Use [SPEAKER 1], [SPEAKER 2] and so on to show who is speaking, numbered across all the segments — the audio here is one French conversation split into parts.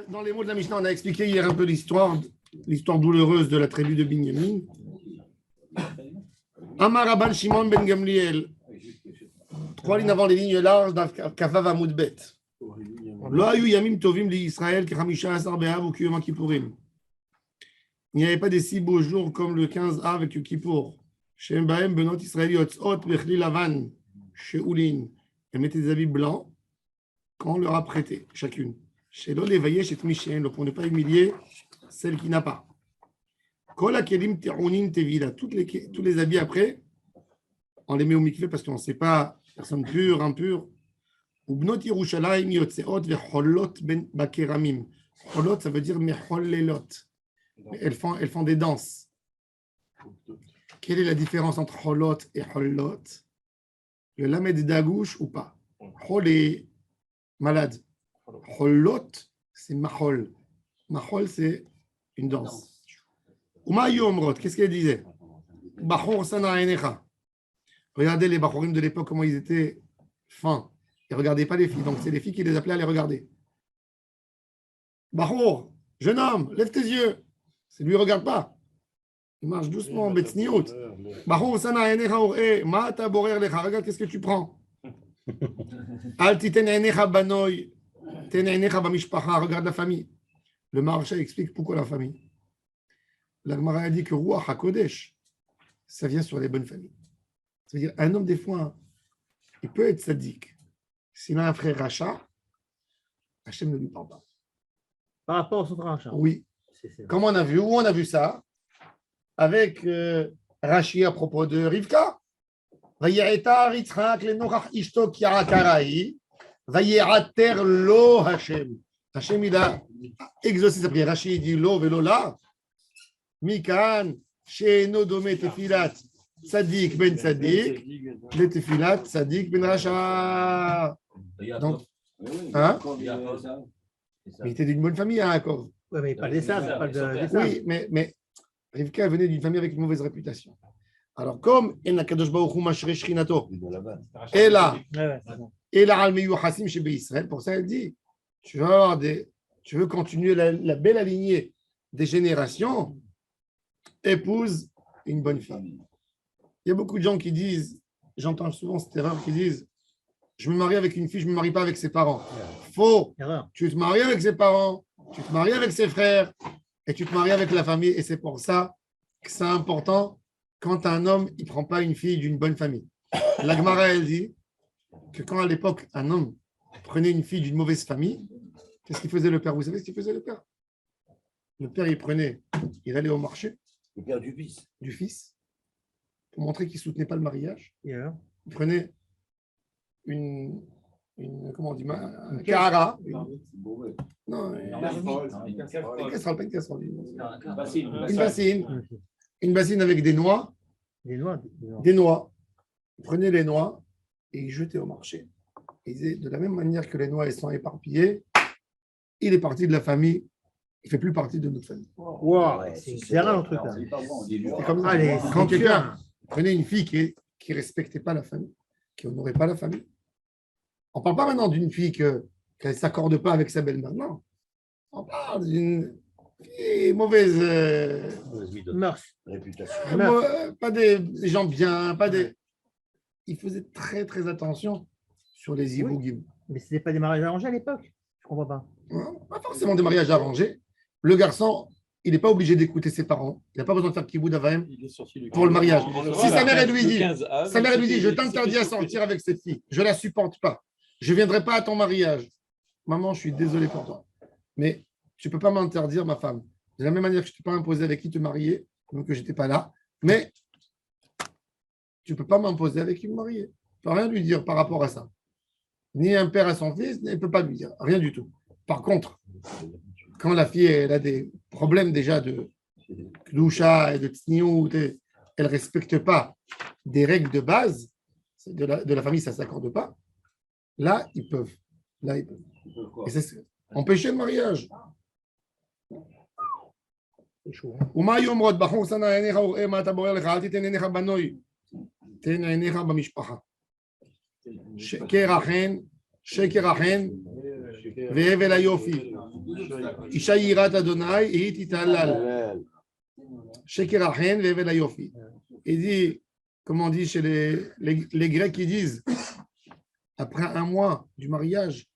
[SPEAKER 1] Dans les mots de la Mishnah, on a expliqué hier un peu l'histoire douloureuse de la tribu de Binyamin. Amar Rabban Shimon ben Gamliel. 3 lignes avant les lignes larges d'Kafav Amoudbet. Lo hayu yamim tovim li Israël kechamisha asar be'av ou kiyom kippourim. Il n'y avait pas des si beaux jours comme le 15 Av avec Kippour. Shem bahem benot Israël yotzot bechli lavan she'ulin. Elles mettaient des habits blancs quand on leur a prêté, chacune. Chez l'ol éveillé chez Tmishien, pour ne pas humilier celle qui n'a pas. Kol hakelim te'unin tevila. Tous les habits après, on les met au mikveh parce qu'on ne sait pas, personne pure, impure. Ubnot Yerushalayim yotzeot vecholot ben bakeramim. Cholot, ça veut dire mechollelot. Elles font des danses. Quelle est la différence entre cholot et cholot? Le lamed d'agouche ou pas? Chol est malade. Cholot, c'est mahol. Mahol, c'est une danse. Uma yomrot, qu'est-ce qu'elle disait? Bachor sana enecha. Regardez les bachorim de l'époque, comment ils étaient fins. Ils ne regardaient pas les filles. Donc, c'est les filles qui les appelaient à les regarder. Bachor, jeune homme, lève tes yeux. Ça ne lui regarde pas. Il marche doucement, betsniout. Bachor sana enecha or'e. Ma ta borer lecha. Regarde, qu'est-ce que tu prends? Al titen enecha banoy. Ten enecha bamishpacha. Regarde la famille. Le Maharsha explique pourquoi la famille. La Gemara a dit que Ruach HaKodesh, ça vient sur les bonnes familles. C'est-à-dire, un homme, des fois, il peut être sadique. S'il a un frère Racha, Hachem ne lui parle pas.
[SPEAKER 2] Par rapport au frère Racha.
[SPEAKER 1] Oui. Comment on a vu? Où on a vu ça? Avec Rachi à propos de Rivka. Vaye'etar Yitzhak lenochach ishto ki'akarai. Vaye'ater lo Hachem. Hachem, il a exaucé sa prière. Rachi, il dit lo velo la. Mikan, she'eno dome tefilat. Tzadik ben Tzadik, le tefilat Tzadik ben Racha. Donc, hein? Mais il était d'une bonne famille, hein, Yaakov.
[SPEAKER 2] Oui, mais il parle des sages, il parle des
[SPEAKER 1] Oui, mais Rivka venait d'une famille avec une mauvaise réputation. Alors, comme En HaKadosh Baruch Hu Mashre Shechinato, et là, al Meyu Hasim chez Israël, pour ça, elle dit tu veux continuer la belle lignée des générations, épouse une bonne fille. Il y a beaucoup de gens qui disent, j'entends souvent cette erreur, qui disent je me marie avec une fille, je ne me marie pas avec ses parents. Faux. Tu te maries avec ses parents, tu te maries avec ses frères et tu te maries avec la famille. Et c'est pour ça que c'est important quand un homme ne prend pas une fille d'une bonne famille. La Gemara, elle dit que quand à l'époque, un homme prenait une fille d'une mauvaise famille, qu'est-ce qu'il faisait le père? Vous savez ce qu'il faisait le père? Le père, il allait au marché.
[SPEAKER 3] Le père du fils.
[SPEAKER 1] Du fils. Pour montrer qu'il ne soutenait pas le mariage,
[SPEAKER 2] il
[SPEAKER 1] prenait une comment on dit, un cara. Non, une bassine avec des noix. Des noix. Il prenait les noix et il jetait au marché. Il disait, de la même manière que les noix elles sont éparpillées, il est parti de la famille. Il ne fait plus partie de notre famille.
[SPEAKER 2] Wow, c'est rare un truc là.
[SPEAKER 1] C'est comme ça. Quand quelqu'un prenait une fille qui ne respectait pas la famille, qui n'honorait pas la famille, on ne parle pas maintenant d'une fille qui ne s'accorde pas avec sa belle-mère. Non. On parle d'une fille mauvaise
[SPEAKER 3] réputation.
[SPEAKER 1] Pas des gens bien, pas des. Il faisait très très attention sur les ibougim.
[SPEAKER 2] Mais ce n'était pas des mariages arrangés à l'époque. Je ne comprends pas.
[SPEAKER 1] Non, pas forcément des mariages arrangés. Le garçon, il n'est pas obligé d'écouter ses parents. Il n'a pas besoin de faire kiboud avaim pour le mariage. Si sa mère, elle lui dit, je t'interdis à sortir avec cette fille, je ne la supporte pas, je ne viendrai pas à ton mariage. Maman, je suis désolé pour toi. Mais tu ne peux pas m'interdire, ma femme. De la même manière que je ne t'ai pas imposé avec qui te marier, donc que je n'étais pas là, mais tu ne peux pas m'imposer avec qui me marier. Tu ne peux rien lui dire par rapport à ça. Ni un père à son fils ne peut pas lui dire, rien du tout. Par contre, quand la fille elle a des problèmes déjà de kdusha et de tsniout, elle ne respecte pas des règles de base de la famille, ça ne s'accorde pas, là, ils peuvent. Et c'est empêcher le mariage. ומה יאמרות בחור שנא עיניך וראה מה אתה בורר לך אל תיתן עיניך בנוי תן עיניך במשפחה שקר החן והבל היופי Isha yirat Adonai et titalal. Sheker achen ve'evel hayofi. Il dit, comme on dit chez les Grecs, ils disent, après un mois du mariage,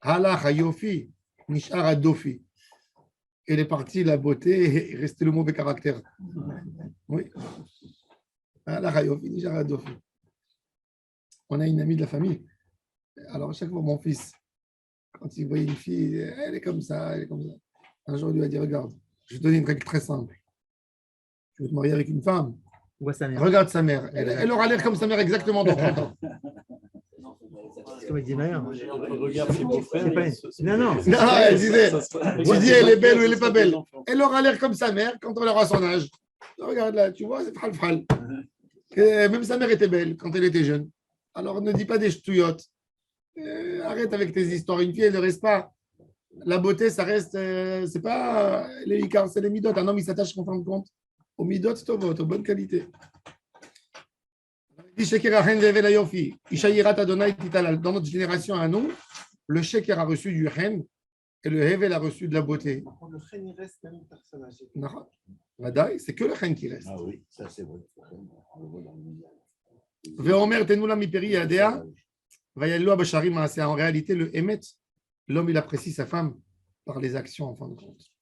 [SPEAKER 1] halach hayofi, nishar adofi. Elle est partie, la beauté, et restait le mauvais caractère. Oui. Halach hayofi, nishar adofi. On a une amie de la famille. Alors, à chaque fois, mon fils, quand il voyait une fille, elle est comme ça, elle est comme ça. Un jour, il lui a dit, regarde, je vais te donner une règle très simple. Tu veux te marier avec une femme, regarde sa mère. Elle aura l'air comme sa mère exactement dans 30 ans.
[SPEAKER 2] C'est comme il dit Maya.
[SPEAKER 3] Regarde ses beaux-frères.
[SPEAKER 2] Non, non.
[SPEAKER 1] Non, elle disait, tu dis, elle est belle ou elle n'est pas belle. Elle aura l'air comme sa mère quand elle aura son âge. Regarde là, tu vois, c'est fral. Même sa mère était belle quand elle était jeune. Alors ne dis pas des ch'touillottes. Arrête avec tes histoires. Une fille, elle ne reste pas. La beauté, ça reste. C'est pas les icars, c'est les midotes. Un homme, il s'attache en fin de compte aux midotes, aux bonnes qualités. Dans notre génération à nous, le sheker a reçu du chen et le hevel a reçu de la beauté.
[SPEAKER 4] Le chen, il reste même personnage.
[SPEAKER 1] C'est que le chen qui reste.
[SPEAKER 3] Ah oui, ça c'est vrai.
[SPEAKER 1] En réalité, le Emet, l'homme, il apprécie sa femme par les actions, en fin de compte.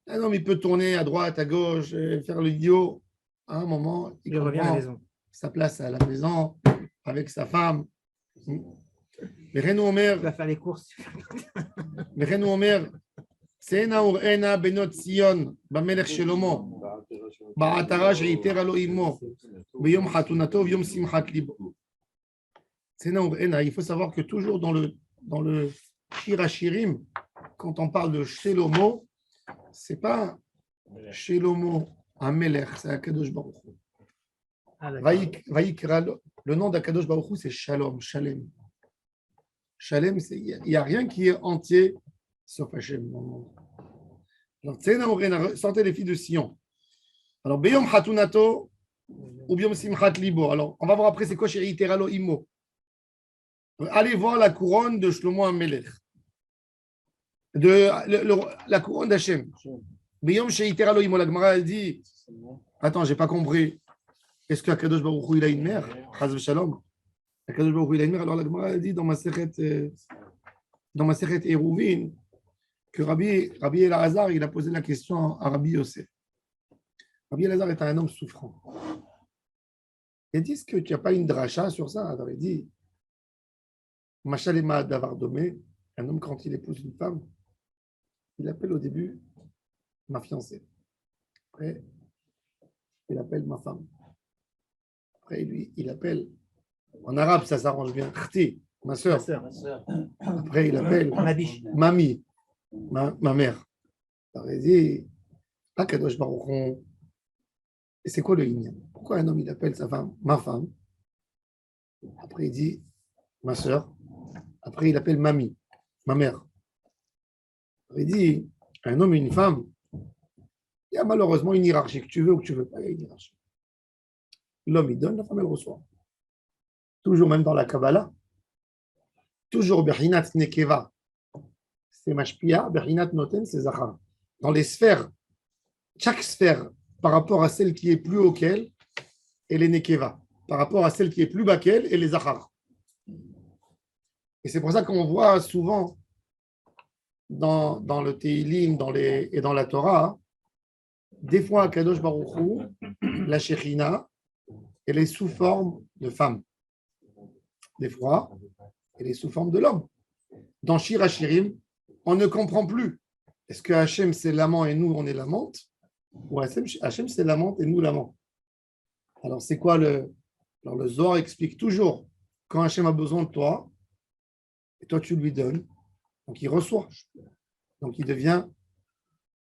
[SPEAKER 1] Un homme, il peut tourner à droite, à gauche, faire l'idiot. À un moment, il
[SPEAKER 2] revient à la maison.
[SPEAKER 1] Sa place à la maison, avec sa femme. Mais Renou Omer,
[SPEAKER 2] Tu vas faire les courses.
[SPEAKER 1] Sena Urena Benot Sion, Bamelech Shelomo, Ba'atara Sheitera Lo Imo, Beyom Hatunato, Yom Simchat Libo. Sena Urena, il faut savoir que toujours dans le Shir HaShirim, quand on parle de Shelomo, c'est pas Shelomo Amelech, c'est Akadosh Baruch Hu. Le nom d'Akadosh Baruch Hu, c'est Shalom, Shalem. Shalem, il n'y a rien qui est entier sauf Hachem. Alors, sortez les filles de Sion. Alors, Beyom Hatunato ou Beyom Simchat Libo. Alors, on va voir après c'est quoi chez Iteralo Imo. Allez voir la couronne de Shlomo Amelech. La couronne d'Hachem. Beyom chez Iteralo Imo. La Gemara dit, attends, j'ai pas compris. Est-ce qu'Akadosh Baruch Hu, il a une mère? Chaz v'shalom. Akadosh Baruch Hu, il a une mère. Alors la Gemara dit dans ma Sechet Eruvin que Rabbi Elazar, il a posé la question à Rabbi Yosef. Rabbi Elazar est un homme souffrant. Il dit, est-ce que tu n'as pas une dracha sur ça? Alors il dit, Machalema Davar Domé, un homme quand il épouse une femme, il appelle au début ma fiancée. Après, il appelle ma femme. Après, lui, il appelle, en arabe, ça s'arrange bien, Khti, ma soeur. Après, il appelle Mami, ma mère. Alors, il dit, Akadosh Baruch Hu. Et c'est quoi le Inyan? Pourquoi un homme, il appelle sa femme ma femme? Après, il dit ma soeur. Après, il appelle Mami, ma mère. Après, il dit, un homme et une femme, il y a malheureusement une hiérarchie, que tu veux ou que tu ne veux pas, il y a une hiérarchie. L'homme, il donne, la femme, elle reçoit. Toujours, même dans la Kabbalah, toujours, Bechinat Nekeva, c'est Mashpia, Bechinat Noten, c'est Zachar. Dans les sphères, chaque sphère, par rapport à celle qui est plus haut qu'elle, elle est Nekeva. Par rapport à celle qui est plus bas qu'elle, elle est Zachar. Et c'est pour ça qu'on voit souvent dans le Teilim et dans la Torah, des fois, à Kadosh Baruch Hu, la Shekhinah, elle est sous forme de femme. Des fois, elle est sous forme de l'homme. Dans Shir HaShirim, on ne comprend plus. Est-ce que Hachem c'est l'amant et nous on est l'amante? Ou Hachem c'est l'amante et nous l'amant? Alors c'est quoi Alors le Zohar explique toujours, quand Hachem a besoin de toi, et toi tu lui donnes, donc il reçoit. Donc il devient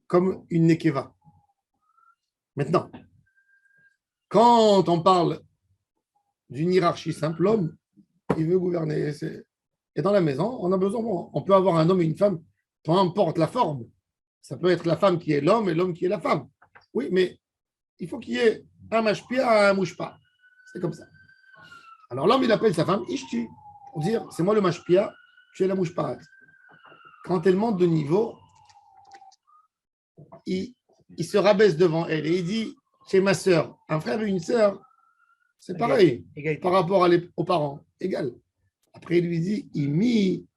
[SPEAKER 1] comme une Nekeva. Maintenant, quand on parle d'une hiérarchie simple, l'homme, il veut gouverner. Et dans la maison, on a besoin, on peut avoir un homme et une femme, peu importe la forme. Ça peut être la femme qui est l'homme et l'homme qui est la femme. Oui, mais il faut qu'il y ait un mashpia, un mouchpa. C'est comme ça. Alors l'homme, il appelle sa femme Ishti, pour dire, c'est moi le mashpia, tu es la mouchpa. quand elle monte de niveau, il se rabaisse devant elle et il dit, c'est ma sœur. Un frère et une sœur, c'est pareil
[SPEAKER 2] Égalité.
[SPEAKER 1] par rapport aux parents, égal. Après, il lui dit, Imi,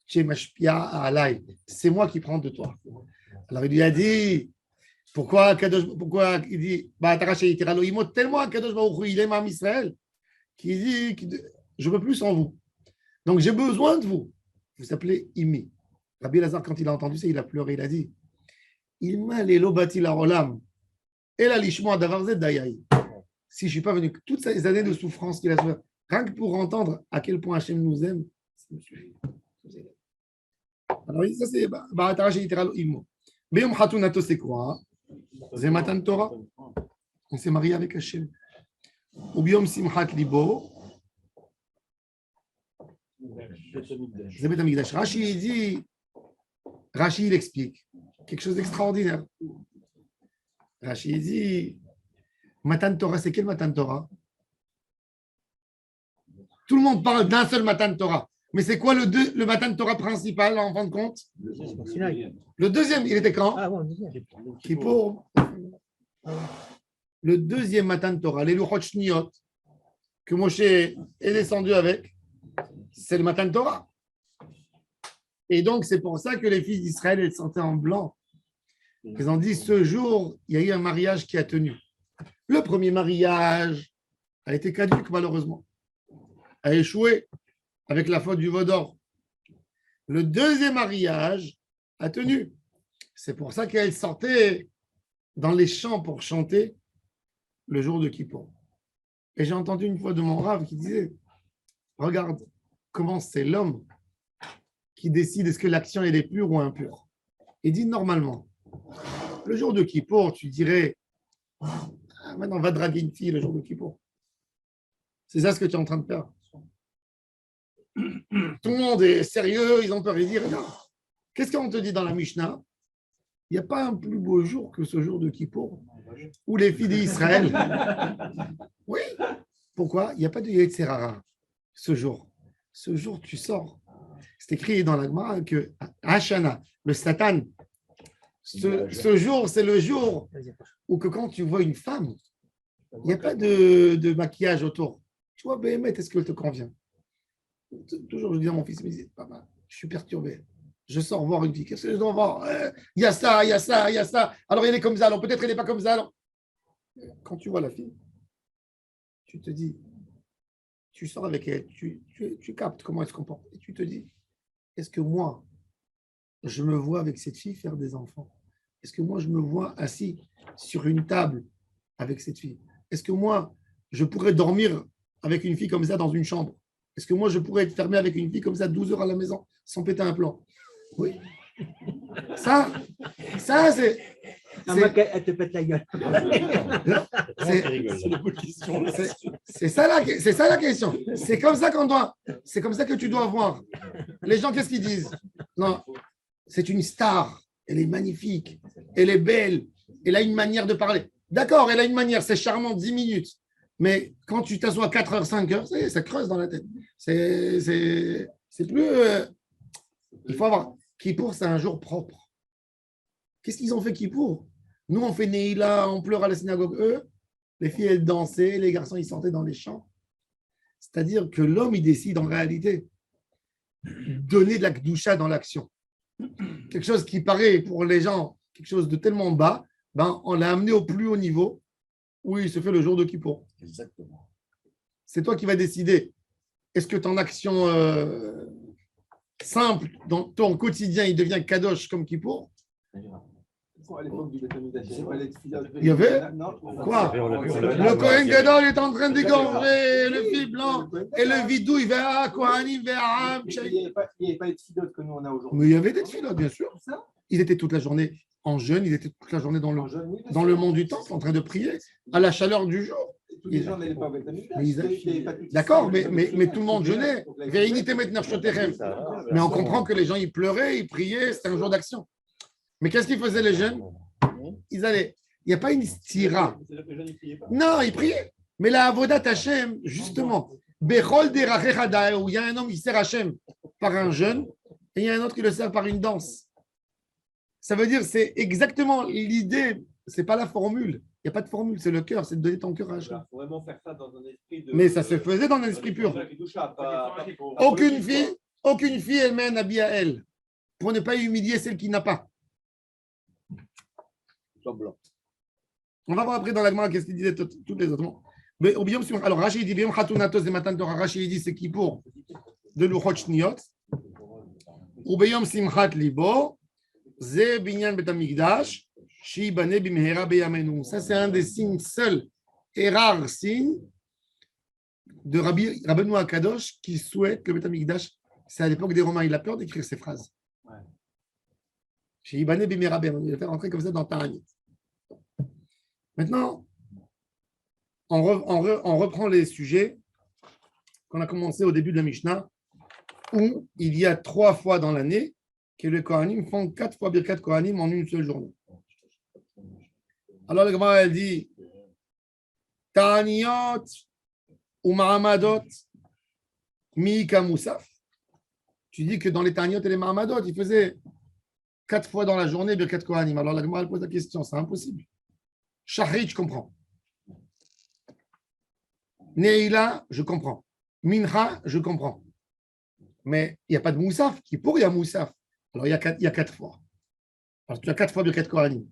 [SPEAKER 1] chez Mashpia Alay, c'est moi qui prends de toi. Alors il lui a dit, pourquoi il dit, bah, il monte tellement à Kadosh Baruch Hu, il aime Am Israël, qu'il dit, je veux plus en vous. Donc j'ai besoin de vous. Vous s'appelez Imi. Rabbi Elazar, quand il a entendu ça, il a pleuré, il a dit, il m'a les lobati la rolam, et la lishmo davarze dayaï. Si je ne suis pas venu, toutes ces années de souffrance qu'il a souffert, rien que pour entendre à quel point Hachem nous aime, ça me suffit. Alors, ça c'est Ba'atara Sheitera Imo. Beyom Hatunato, c'est quoi? C'est Matan Torah. On s'est marié avec Hachem. Ou Biyom Simchat Libo. C'est Bet Hamikdash. Rashi dit, Rashi il explique quelque chose d'extraordinaire. Rashi dit, Matan Torah, c'est quel Matan Torah? Tout le monde parle d'un seul Matan Torah. Mais c'est quoi le Matan Torah principal, en fin de compte? Le deuxième, il était quand?
[SPEAKER 2] Ah bon, le deuxième.
[SPEAKER 1] Kippour. Le deuxième Matan Torah, les Luchot Shniot, que Moshe est descendu avec, c'est le Matan Torah. Et donc, c'est pour ça que les fils d'Israël, elles sentaient en blanc. Ils ont dit, ce jour, il y a eu un mariage qui a tenu. Le premier mariage a été caduque, malheureusement. A échoué avec la faute du veau d'or. Le deuxième mariage a tenu. C'est pour ça qu'elle sortait dans les champs pour chanter le jour de Kippour. Et j'ai entendu une fois de mon rave qui disait, regarde comment c'est l'homme qui décide est-ce que l'action elle est pure ou impure. Il dit normalement, le jour de Kippour, tu dirais, maintenant va draguer une fille le jour de Kippour. C'est ça ce que tu es en train de faire. Tout le monde est sérieux, ils ont peur de dire, non. Qu'est-ce qu'on te dit dans la Mishnah? Il n'y a pas un plus beau jour que ce jour de Kippour où les filles d'Israël. Oui. Pourquoi? Il n'y a pas de Yetzer Hara ce jour. Ce jour, tu sors. C'est écrit dans la Gemara que Hashana, le Satan, ce jour, c'est le jour où que quand tu vois une femme, il n'y a pas de maquillage autour. Tu vois, Béhémet, est-ce qu'elle te convient? Toujours, je dis à mon fils, il me dit, papa, je suis perturbé. Je sors voir une fille. Qu'est-ce que je dois voir? Il y a ça, il y a ça, il y a ça. Alors, elle est comme ça. Alors, peut-être elle n'est pas comme ça. Alors, quand tu vois la fille, tu te dis, tu sors avec elle, tu captes comment elle se comporte. Et tu te dis, est-ce que moi, je me vois avec cette fille faire des enfants? Est-ce que moi, je me vois assis sur une table avec cette fille? Est-ce que moi, je pourrais dormir avec une fille comme ça dans une chambre? Est-ce que moi, je pourrais être fermé avec une fille comme ça 12 heures à la maison sans péter un plomb? Oui. Ça c'est.
[SPEAKER 2] Elle te pète la gueule.
[SPEAKER 1] C'est ça la question. C'est comme ça c'est comme ça que tu dois voir. Les gens, qu'est-ce qu'ils disent? Non, c'est une star. Elle est magnifique. Elle est belle. Elle a une manière de parler. D'accord, elle a une manière, c'est charmant, 10 minutes. Mais quand tu t'assois 4 heures, 5 heures, ça creuse dans la tête. C'est plus. Il faut avoir. Kippour, c'est un jour propre. Qu'est-ce qu'ils ont fait Kippour? Nous, on fait Neila, on pleure à la synagogue. Eux, les filles, elles dansaient, les garçons, ils sortaient dans les champs. C'est-à-dire que l'homme, il décide en réalité donner de la Kedusha dans l'action. Quelque chose qui paraît pour les gens, quelque chose de tellement bas, ben, on l'a amené au plus haut niveau où il se fait le jour de Kippour.
[SPEAKER 3] Exactement.
[SPEAKER 1] C'est toi qui vas décider. Est-ce que ton action simple, dans ton quotidien, il devient kadosh comme Kippour?
[SPEAKER 4] À l'époque du Beth Amikdash, il y avait pas les tfilotes.
[SPEAKER 1] Il y avait?
[SPEAKER 4] Non.
[SPEAKER 1] Quoi? Le Kohen Gadol est en train d'égorger le fil blanc et le vidouille vers Kohanim, vers Aram.
[SPEAKER 4] Il n'y avait pas les tfilotes que nous on a aujourd'hui.
[SPEAKER 1] Mais il y avait des tfilotes, bien sûr. Ils étaient toute la journée en jeûne, ils étaient toute la journée dans le monde du temple en train de prier à la chaleur du jour.
[SPEAKER 4] Tous les gens n'allaient pas au Beth Amikdash.
[SPEAKER 1] D'accord, mais tout le monde jeûnait. Mais on comprend que les gens, ils pleuraient, ils priaient, c'était un jour d'action. Mais qu'est-ce qu'ils faisaient les jeunes? Ils allaient. Il n'y a pas une stira. Non, ils priaient. Mais la avodat Hashem, justement, Bechol derachechada, où il y a un homme qui sert Hashem par un jeune, et il y a un autre qui le sert par une danse. Ça veut dire, c'est exactement l'idée, c'est pas la formule. Il n'y a pas de formule, c'est le cœur, c'est de donner ton cœur à Hachem.
[SPEAKER 4] Il faut vraiment faire ça dans un esprit de.
[SPEAKER 1] Mais ça se faisait dans un esprit pur. Aucune fille, elle met un habit à elle, pour ne pas humilier celle qui n'a pas. On va voir après dans la Gemara qu'est-ce qu'il disait toutes les autres. Mais au Biyom, alors Rashi dit Biyom Khatunatos de Matan Torah. Rashi dit c'est qui pour de Luchot Shniot. Ou Biyom Simchat Libo, Ze Binyan Betamikdash, Shi Bane Bimhera Beyamenu. Ça c'est un des signes seuls et rares signes de Rabbeinu Akadosh qui souhaite que le Betamikdash. C'est à l'époque des Romains, il a peur d'écrire ces phrases. Shi Bane Bimhera Beyamenu. Il va faire rentrer comme ça dans Ta'anit. Maintenant, on reprend les sujets qu'on a commencé au début de la Mishnah, où il y a 3 fois dans l'année que les Kohanim font 4 fois Birkat Kohanim en une seule journée. Alors, la Gemara, elle dit Ta'aniyot ou Mahamadot Miika Moussaf. Tu dis que dans les Ta'aniyot et les Mahamadot, ils faisaient 4 fois dans la journée Birkat Kohanim. Alors, la Gemara, elle pose la question, c'est impossible. Shahrit, je comprends. Neila, je comprends. Mincha, je comprends. Mais il n'y a pas de Moussaf. Qui pour il y a Moussaf. Alors il y a 4 fois. Alors tu as 4 fois de 4 Kohanim.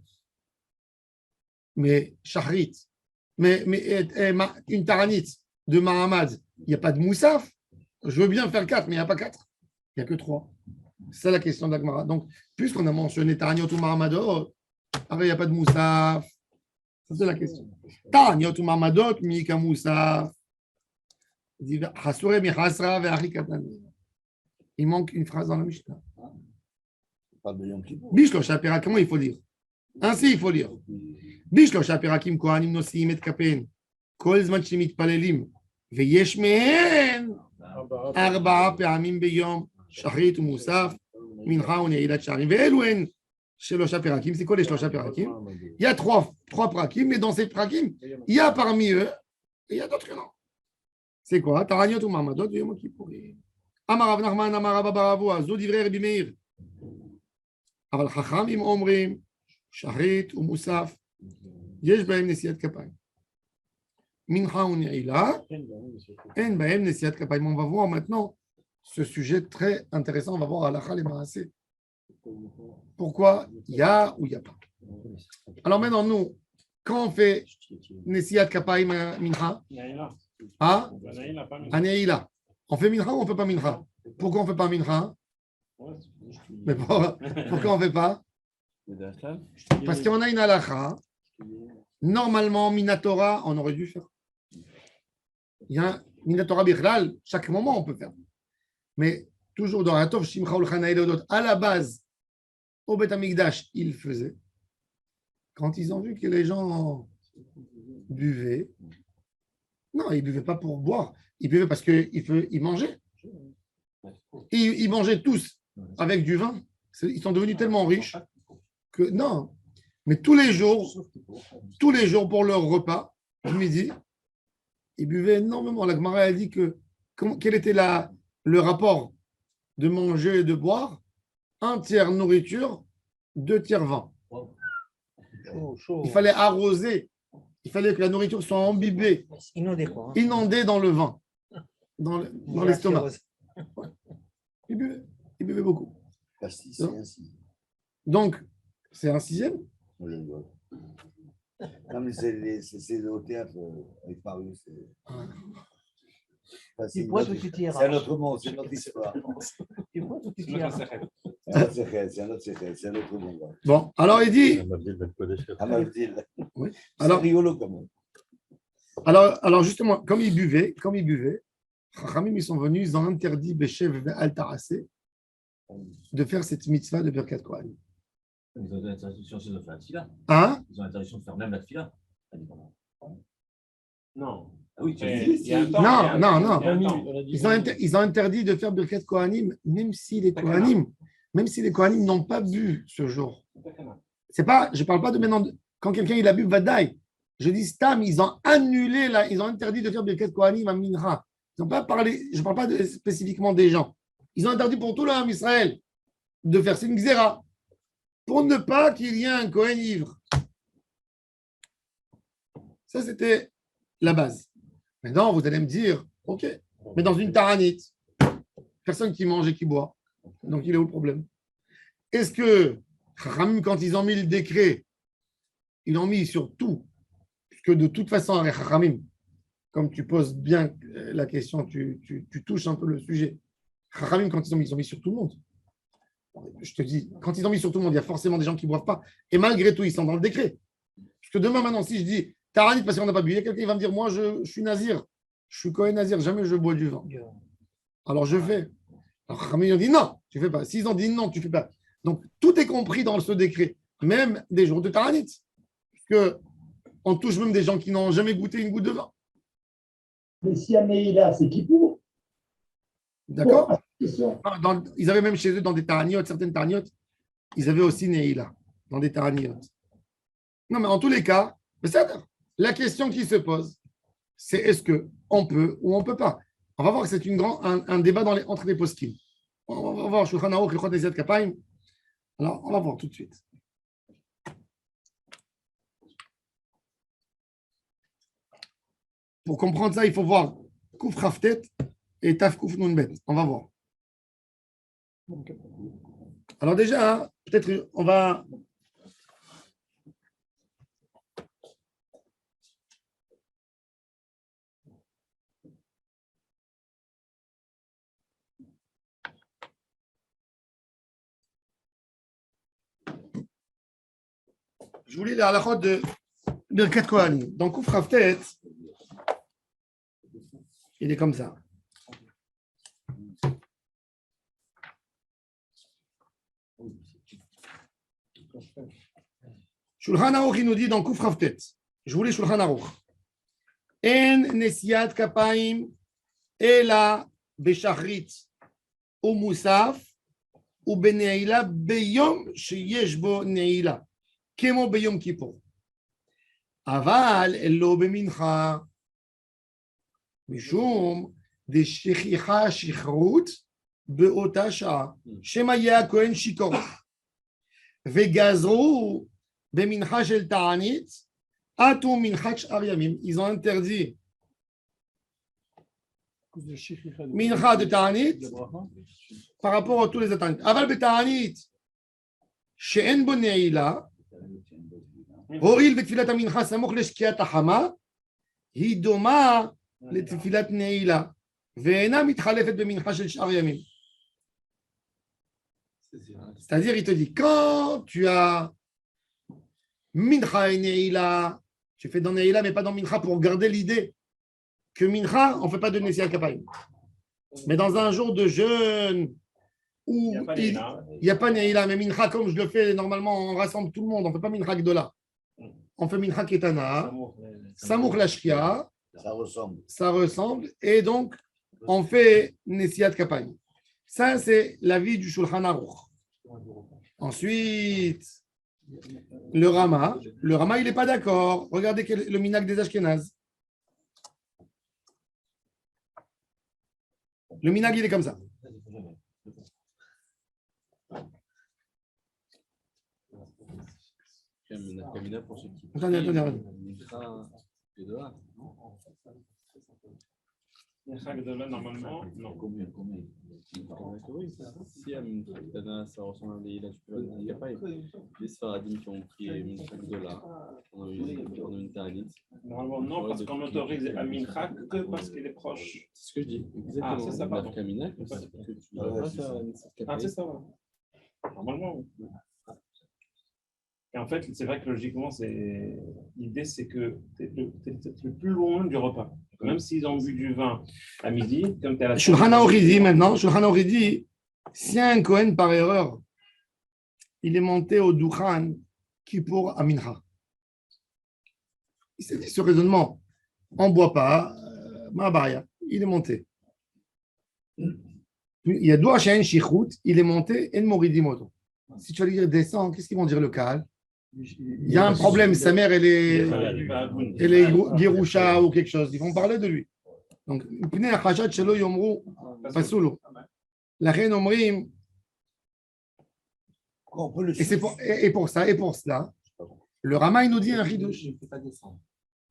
[SPEAKER 1] Mais Shahrit, mais une Taranit de Mahamad, il n'y a pas de Moussaf. Je veux bien faire 4, mais il n'y a pas 4. Il n'y a que 3. C'est la question de la Gemara. Donc, puisqu'on a mentionné Taranit ou Mahamadot, alors il n'y a pas de Moussaf. Ça, c'est la question. Ta'aniot ou Mahamadot, Mika Moussaf. Il manque une phrase dans la Mishnah. Bishlosh Apera, comment il faut lire? Ainsi, il faut lire. Bishlosh Aperakim Kohanim Nosim et Kapen. Kol Zman Shemit Palelim. Veyesh Mehen. Arba'a Pe'amim Beyom. Shachrit ou Moussaf. Mincha ou Neilat Sharim. Ve'eluen. Shelosh Aperakim. C'est quoi les Shlosh Aperakim? Il y a 3 prakim, mais dans ces prakim, il y a parmi eux, et il y a d'autres que non. C'est quoi? Taraniot ou Mamadot, Yom Kippourim. Amarav Nachman, Amarav Baravoua, Zo Divrei Rabbi Meir. Aval Chachamim Omrim, Shachrit ou Moussaf, Yesh Bahem Nesiat Kapayim. Mincha ou Neila, En Bahem Nesiat Kapayim. On va voir maintenant ce sujet très intéressant. On va voir Halakha et Maaseh. Pourquoi il y a ou il n'y a pas? Alors maintenant, nous, quand on fait Nesiat Kapayim Mincha, ah, Aneila. On fait mincha ou on ne fait pas mincha? Pourquoi on ne fait pas mincha? Mais pourquoi on ne fait pas? Parce qu'on a une halakha. Normalement, Minatora, on aurait dû faire. Il y a Minatora Bichlal, chaque moment on peut faire. Mais toujours dans la Tov, Shimcha Ulchana et d'autres, à la base, au Bet Amikdash, ils faisaient. Quand ils ont vu que les gens buvaient, non, ils ne buvaient pas pour boire. Ils buvaient parce qu'ils mangeaient. Ils mangeaient tous avec du vin. Ils sont devenus tellement riches que non. Mais tous les jours pour leur repas, du midi, ils buvaient énormément. La Gemara a dit que quel était le rapport de manger et de boire? 1 tiers nourriture, 2 tiers vin. Il fallait arroser. Il fallait que la nourriture soit imbibée, inondée dans le vin, dans l'estomac. Ouais. Il buvait beaucoup. Donc, c'est un 6e.
[SPEAKER 3] Non, mais c'est au théâtre avec Paris. C'est un autre monde, c'est notre histoire. C'est un autre monde.
[SPEAKER 1] Bon, alors il dit. Oui.
[SPEAKER 3] Alors, rigolo quand même.
[SPEAKER 1] Alors justement, comme ils buvaient, Chachamim, ils sont venus, ils ont interdit Beshev Al Tarasé de faire cette mitzvah de Birkat Kohanim.
[SPEAKER 5] Ils ont l'interdiction de faire la tfila.
[SPEAKER 1] Hein?
[SPEAKER 5] Ils ont l'interdiction de faire même la tfila.
[SPEAKER 4] Non.
[SPEAKER 5] Ah oui,
[SPEAKER 1] Non. Ils ont interdit de faire Birkat Kohanim, même si les Kohanim n'ont pas bu ce jour. Je ne parle pas de maintenant, quand quelqu'un il a bu Vadaï. Je dis Stam, ils ont annulé, ils ont interdit de faire Birkat Kohanim à Mincha. Ils n'ont pas parlé, je ne parle pas spécifiquement des gens. Ils ont interdit pour tout le Ham Israël de faire c'est une xéra pour ne pas qu'il y ait un Kohen ivre. Ça, c'était la base. Maintenant, vous allez me dire, ok, mais dans une taranite, personne qui mange et qui boit. Donc, il est où le problème? Est-ce que Chachamim, quand ils ont mis le décret, ils l'ont mis sur tout, puisque de toute façon, avec Chachamim, comme tu poses bien la question, tu touches un peu le sujet. Chachamim, quand ils ont mis sur tout le monde. Je te dis, quand ils ont mis sur tout le monde, il y a forcément des gens qui ne boivent pas. Et malgré tout, ils sont dans le décret. Parce que demain, maintenant, si je dis Taranit parce qu'on n'a pas bu, il y a quelqu'un qui va me dire, moi, je suis nazir. Je suis Kohen nazir, jamais je bois du vin. Alors, je fais. Alors, Chachamim ont dit non, tu ne fais pas. S'ils ont dit non, tu ne fais pas. Donc, tout est compris dans ce décret. Même des jours de Taranit. Parce qu'on touche même des gens qui n'ont jamais goûté une goutte de vin.
[SPEAKER 2] Mais si un là, c'est qui pour?
[SPEAKER 1] D'accord? Ils avaient même chez eux, dans des taraniotes, certaines taraniotes, ils avaient aussi Neila, dans des taraniotes. Non, mais en tous les cas, la question qui se pose, c'est est-ce qu'on peut ou on ne peut pas? On va voir que c'est un débat entre les poskim. On va voir Shulchan Aruch, Hilchot Nesiat Kapayim. Alors, on va voir tout de suite. Pour comprendre ça, il faut voir Kouf Raftet et Taf Kouf Nunbet. On va voir. Alors déjà, peut-être on va... Je voulais la halachot de Birkat Kohanim. Dans Kouf Raftet, il est comme ça. Shulchan Aruch, il nous dit dans Kouf Raftet. Je voulais Shulchan Aruch. En nesiat kapaim ela beshachrit ou musaf ou beneila beyom sheyesh bo neila kemo beyom kippur. Aval elo bemincha משום דשכיחה שכרות באותה שעה, שמא יהיה הכהן שיכור. וגזרו במנחה של תענית, עטו מנחת שאר ימים. Ils ont interdit מנחה de תענית par rapport à tous les התענית. אבל בתענית שאין בו נעילה, הואיל בתפילת המנחה סמוך לשקיעת החמה, היא דומה לתפילת נעילה, ואינה מתחלפת במנחה של שאר ימים. C'est-à-dire, il te dit, quand tu as mincha et neila, tu fais dans neila, mais pas dans mincha, pour garder l'idée que mincha, on ne fait pas de nesiat kapayim. Mais dans un jour de jeûne où il n'y a pas neila, mais mincha, comme je le fais normalement, on rassemble tout le monde, on ne fait pas mincha gdola. On fait mincha ketana, samour lashkia. Ça ressemble. Et donc, on fait Nesiat Kapayim. Ça, c'est l'avis du Shulchan Aruch. Ensuite, le Rama. Le Rama, il n'est pas d'accord. Regardez le minag des Ashkenaz. Le minag, il est comme ça. Attendez.
[SPEAKER 6] Normalement, non. Si Amina, ça ressemble à des là, tu peux dire pas. Les Sfaradim qui ont pris $1,000, on a une taranite. Normalement, non, parce qu'on autorise Amincha que parce qu'il est proche. C'est ce que je dis. Exactement. Ah, c'est ça, pardon. C'est ça. Normalement, oui. Et en fait, c'est vrai que logiquement, l'idée, c'est que tu es le plus loin du repas. Même s'ils ont bu du vin à midi, comme tu es à la...
[SPEAKER 1] Shulchan Aruch dit maintenant, Shulchan Aruch dit, si un Kohen par erreur, il est monté au Duchan Kippour à Mincha. Il s'est dit ce raisonnement, on ne boit pas, il est monté. Il y a deux Hachem Shichut, il est monté, en Moridimoto. Si tu vas lui dire descends, qu'est-ce qu'ils vont dire le Kaal? Il y a un problème, sa mère, elle est Girusha ou quelque chose. Ils vont parler de lui. Donc, la reine Omrim,
[SPEAKER 3] On peut le
[SPEAKER 1] Et pour cela, le Rama, il nous dit un ridouche.
[SPEAKER 4] Je ne fais pas descendre.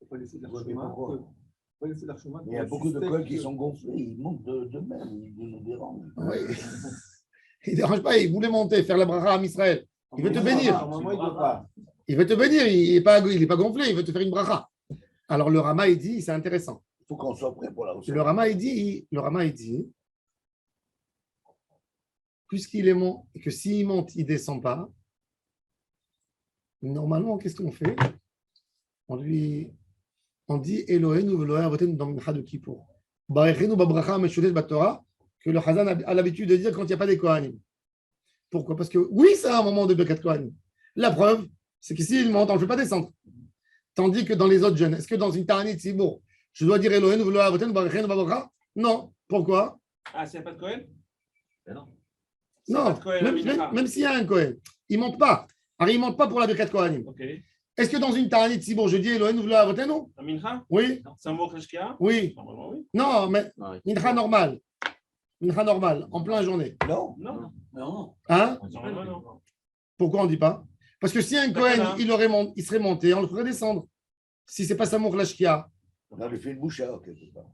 [SPEAKER 4] Il faut laisser leur
[SPEAKER 3] Ouais, mais
[SPEAKER 4] chemin.
[SPEAKER 3] pourquoi
[SPEAKER 4] Faut laisser leur chemin.
[SPEAKER 3] Il y a beaucoup de cols qui sont gonflés, ils montent de même, ils nous dérangent.
[SPEAKER 1] Oui. Il ne dérange pas, il voulait monter, faire la bracha à Israël. Il veut te bénir.
[SPEAKER 4] Normalement, il ne peut pas.
[SPEAKER 1] Il veut te bénir, il n'est pas gonflé, il veut te faire une bracha. Alors le Rama, il dit, c'est intéressant.
[SPEAKER 3] Il faut qu'on soit prêt pour la recevoir.
[SPEAKER 1] Le Rama, il dit, puisqu'il est monté, que s'il monte, il ne descend pas, normalement, qu'est-ce qu'on fait? On dit Elohenu v'Elohei avotenu dans Mincha de Kippour. Barechenu babracha meshudet batorah, que le Chazan a l'habitude de dire quand il n'y a pas des Kohanim. Pourquoi? Parce que oui, c'est un moment de Birkat Kohanim. La preuve, c'est que s'il monte, on ne fait pas descendre. Tandis que dans les autres jeunes, est-ce que dans une Ta'anit Tzibur, je dois dire Elohenu v'Elohei avotenu barechenu babracha? Non. Pourquoi?
[SPEAKER 4] Ah, s'il n'y a pas de Cohen?
[SPEAKER 5] Ben non.
[SPEAKER 1] Non, même s'il y a un Kohen, il ne monte pas. Alors, il ne monte pas pour la Birkat Kohanim.
[SPEAKER 4] Ok.
[SPEAKER 1] Est-ce que dans une Ta'anit Tzibur, je dis Elohenu v'Elohei avotenu?
[SPEAKER 4] Un mincha?
[SPEAKER 1] Oui.
[SPEAKER 4] C'est un mot Krishkia?
[SPEAKER 1] Oui.
[SPEAKER 4] Normalement, oui.
[SPEAKER 1] Non, mais Mincha normal. Mincha normal, en plein journée.
[SPEAKER 3] Non,
[SPEAKER 4] Non.
[SPEAKER 5] Non.
[SPEAKER 1] Hein?
[SPEAKER 5] On dit pas
[SPEAKER 4] Normalement,
[SPEAKER 5] non.
[SPEAKER 4] non.
[SPEAKER 1] Pourquoi on ne dit pas? Parce que si un Kohen, il serait monté, on le ferait descendre. Si ce n'est pas Samour Lashkia.
[SPEAKER 3] on lui fait une bouche à quelque part.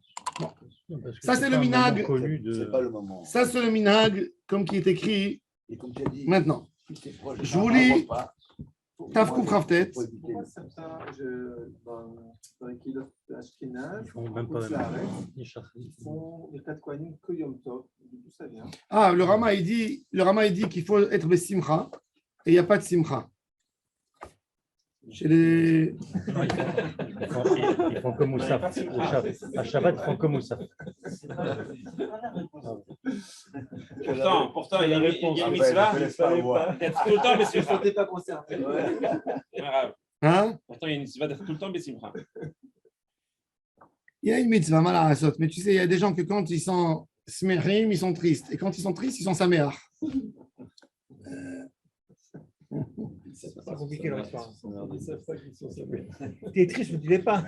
[SPEAKER 1] Ça, c'est le minag.
[SPEAKER 3] C'est pas le moment.
[SPEAKER 1] Ça, c'est le minag, comme qui est écrit
[SPEAKER 3] Et comme tu as dit,
[SPEAKER 1] maintenant.
[SPEAKER 3] si t'es proche,
[SPEAKER 1] Je vous lis
[SPEAKER 3] faut-
[SPEAKER 1] Tafkou Fraftet.
[SPEAKER 3] faut éviter
[SPEAKER 4] Pourquoi
[SPEAKER 3] le-
[SPEAKER 4] certains, dans les kilos Ashkenaz,
[SPEAKER 7] Ils font même pas
[SPEAKER 4] Khutz Laaretz,
[SPEAKER 7] ni char-
[SPEAKER 4] ils font les 4 Kohanim que Yom Tov. D'où ça vient?
[SPEAKER 1] Ah, le Rama, il dit qu'il faut être Bessimcha et il n'y a pas de Simcha. Chez les.
[SPEAKER 7] Ils font comme Moussaf. À Shabbat, ils font comme Moussaf.
[SPEAKER 8] Pourtant, il y a une mitzvah. D'être tout le temps, mais si je ne pas concerné.
[SPEAKER 1] Hein?
[SPEAKER 8] Pourtant, il y a une mitzvah d'être tout le temps, Bessimcha.
[SPEAKER 1] Il y a une mitzvah, mal à la mais tu sais, il y a des gens que quand ils sont smechim, ils sont tristes. Et quand ils sont tristes, ils sont saméach.
[SPEAKER 7] C'est pas compliqué leur histoire. T'es triste, mais tu l'es pas.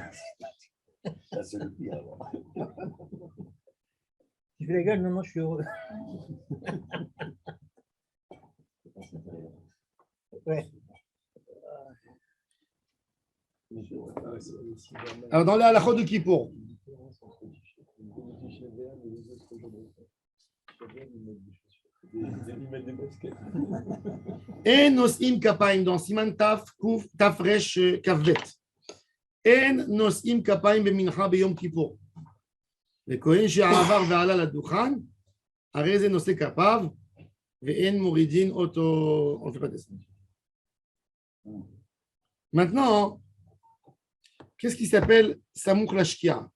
[SPEAKER 3] Ça, c'est le pire. alors.
[SPEAKER 7] Tu fais la gueule, non, je suis heureux. Ouais.
[SPEAKER 1] Alors, dans les halachot de Kippour, En nosim kapaim dans Siman Taf Kuf Tafresh Kavvet. En nosim kapaim bemincha beyom Kippour. Le Kohen she'avar ve'ala ladukhan, הרי זה נושא כפיו ואין מורידין אותו. On ne fait pas descendre. Maintenant, qu'est-ce qui s'appelle Samouk Lashkia?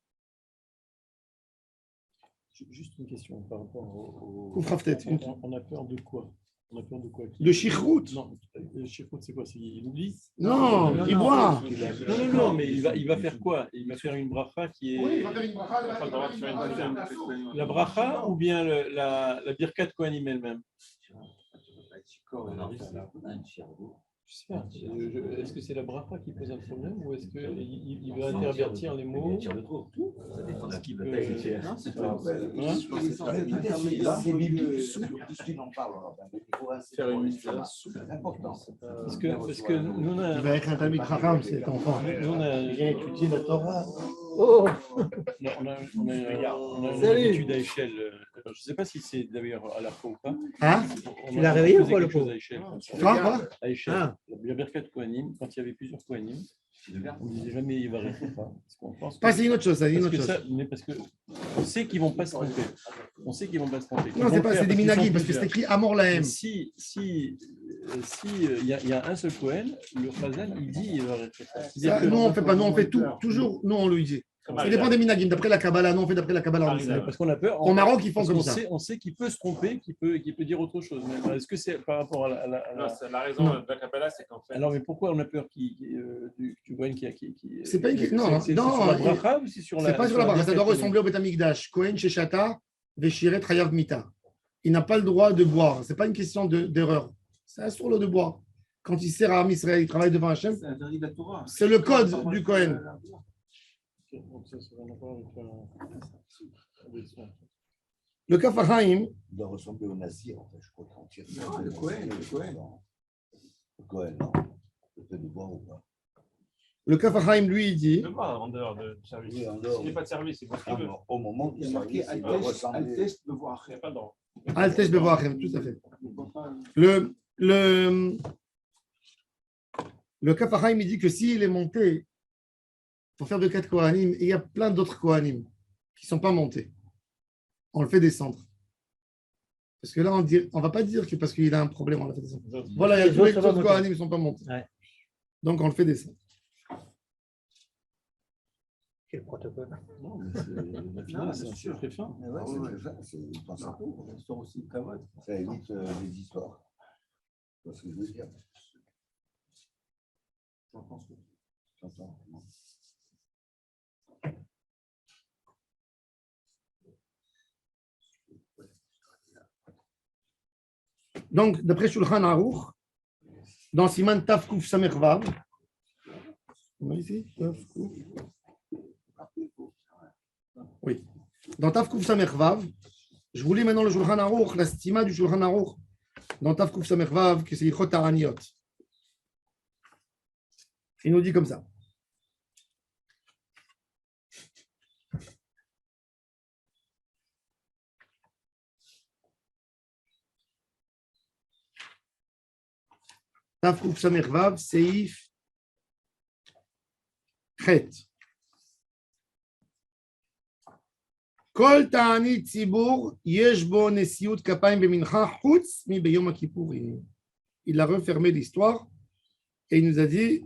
[SPEAKER 7] Juste une question par rapport au.
[SPEAKER 1] Koufraftet.
[SPEAKER 7] On a peur de quoi? On a peur de quoi?
[SPEAKER 1] De Shichrout.
[SPEAKER 7] Non, le Shichrout, c'est quoi? Il oublie?
[SPEAKER 1] Non, il boit.
[SPEAKER 7] Non, mais il va faire quoi? Il va faire une bracha qui est.
[SPEAKER 1] Oui, il va faire une bracha.
[SPEAKER 7] La bracha ou bien la birkat Kohanim elle-même?
[SPEAKER 5] On arrive à un chirurg.
[SPEAKER 7] Je sais pas. Est-ce que c'est la bracha qui pose un problème ou est-ce qu'il va intervertir les mots?
[SPEAKER 5] Il tire de trop. Ça dépend de qui peut
[SPEAKER 7] Non,
[SPEAKER 3] C'est biblique, souple, puisqu'il en parle. Il faut
[SPEAKER 7] Faire une
[SPEAKER 3] mitzvah. C'est important.
[SPEAKER 7] Parce que nous, on a.
[SPEAKER 1] Il va être un Talmid Chacham, cet enfant.
[SPEAKER 7] Nous, on a étudié la Torah.
[SPEAKER 1] Oh,
[SPEAKER 7] On a une étude à échelle. Je ne sais pas si c'est d'ailleurs à la fois ou pas.
[SPEAKER 1] hein?
[SPEAKER 7] Tu l'as réveillé ou quoi le pauvre? À échelle.
[SPEAKER 1] Quoi?
[SPEAKER 7] À échelle.
[SPEAKER 1] Ah.
[SPEAKER 7] La Birkat Kohanim, quand il y avait plusieurs Kohanim, on ne disait jamais il va rester pas. Parce qu'on pense
[SPEAKER 1] Pas, c'est une autre chose, ça, c'est une
[SPEAKER 7] parce
[SPEAKER 1] autre
[SPEAKER 7] que
[SPEAKER 1] chose.
[SPEAKER 7] mais parce que on sait qu'ils ne vont pas se tromper. On sait qu'ils ne vont pas se tromper.
[SPEAKER 1] Non, c'est pas, c'est des minagim, parce que c'est écrit Amor Lahem.
[SPEAKER 7] Si il y a un seul Kohen, le Chazal, il dit il va rester pas. C'est-à-dire que-
[SPEAKER 1] Nous, on ne fait pas, nous, on fait tout, toujours, nous, on le dit. Ça dépend des minagim. D'après la Kabbalah, nous, on fait d'après la Kabbalah en Israël.
[SPEAKER 7] Parce qu'on a peur.
[SPEAKER 1] Au Maroc, ils font
[SPEAKER 7] parce
[SPEAKER 1] comme
[SPEAKER 7] qu'on
[SPEAKER 1] ça.
[SPEAKER 7] On sait qu'il peut se tromper, qu'il peut dire autre chose. Mais est-ce que c'est par rapport à la.
[SPEAKER 8] Non, la raison de la Kabbalah, c'est qu'en fait.
[SPEAKER 7] Alors, mais pourquoi on a peur du Kohen qui.
[SPEAKER 1] C'est pas une- non,
[SPEAKER 7] c'est
[SPEAKER 1] non,
[SPEAKER 7] sur la bracha ou c'est sur la.
[SPEAKER 1] C'est pas sur la bracha, ça doit
[SPEAKER 7] Birkat
[SPEAKER 1] ressembler au Betamikdash. Kohen Sheshata, Veshiret Chayav Mita. Il n'a pas le droit de boire. Ce n'est pas une question d'erreur. C'est un sur l'eau de boire. Quand il sert à Am Israël, il travaille devant Hachem.
[SPEAKER 4] C'est interdit de la Torah.
[SPEAKER 1] C'est le code du Kohen.
[SPEAKER 7] Donc, ça n'a rien à voir avec
[SPEAKER 1] Le Kafahaim,
[SPEAKER 3] Il doit ressembler au Nazir, en fait, je crois qu'on tire.
[SPEAKER 4] Non, le Kohen, le Kohen.
[SPEAKER 3] Cohen, non. Le fait de boire ou pas.
[SPEAKER 1] Le Kaf HaChaim, lui, il dit,
[SPEAKER 7] De boire en dehors de service.
[SPEAKER 3] Oui, en dehors.
[SPEAKER 7] S'il n'y a pas de service, c'est pour ce qu'il veut.
[SPEAKER 3] Au moment
[SPEAKER 4] Il
[SPEAKER 3] du
[SPEAKER 4] y a marqué
[SPEAKER 3] service, il doit ressembler.
[SPEAKER 4] Altesh de voir.
[SPEAKER 7] Il n'y a pas de droit.
[SPEAKER 1] Altesh Bevoachem, tout à fait. Le Kaf HaChaim, il dit que s'il est monté pour faire de 4 Kohanim, et il y a plein d'autres Kohanim qui ne sont pas montés, on le fait descendre. Parce que là, on ne va pas dire que parce qu'il a un problème, on le fait descendre. Voilà, il y a tous les autres Kohanim qui ne sont pas montés.
[SPEAKER 9] Ouais.
[SPEAKER 1] Donc, on le fait descendre.
[SPEAKER 9] Quel protocole?
[SPEAKER 7] Non, mais la finale, c'est sûr, c'est fin.
[SPEAKER 3] Mais ouais, c'est très fin, c'est pas ça.
[SPEAKER 4] L'histoire aussi de Kavod.
[SPEAKER 3] Ça évite les histoires. C'est ce que je veux dire.
[SPEAKER 4] J'en pense que.
[SPEAKER 3] J'entends.
[SPEAKER 1] Donc, d'après Shulchan Aruch, dans Siman Taf Kuf Samer Vav, on a ici Taf Kuf. Oui. Dans Taf Kuf Samer Vav, je vous lis maintenant le Shulchan Aruch, la stima du Shulchan Aruch, dans Taf Kuf Samer Vav, que c'est Ilchot Ta'aniot. Il nous dit comme ça. Taf Kuf Samer Vav, Seif Chet. כל תענית ציבור יש בו נשיאות כפיים במנחה חוץ מביום הכיפורים. Il a refermé l'histoire et il nous a dit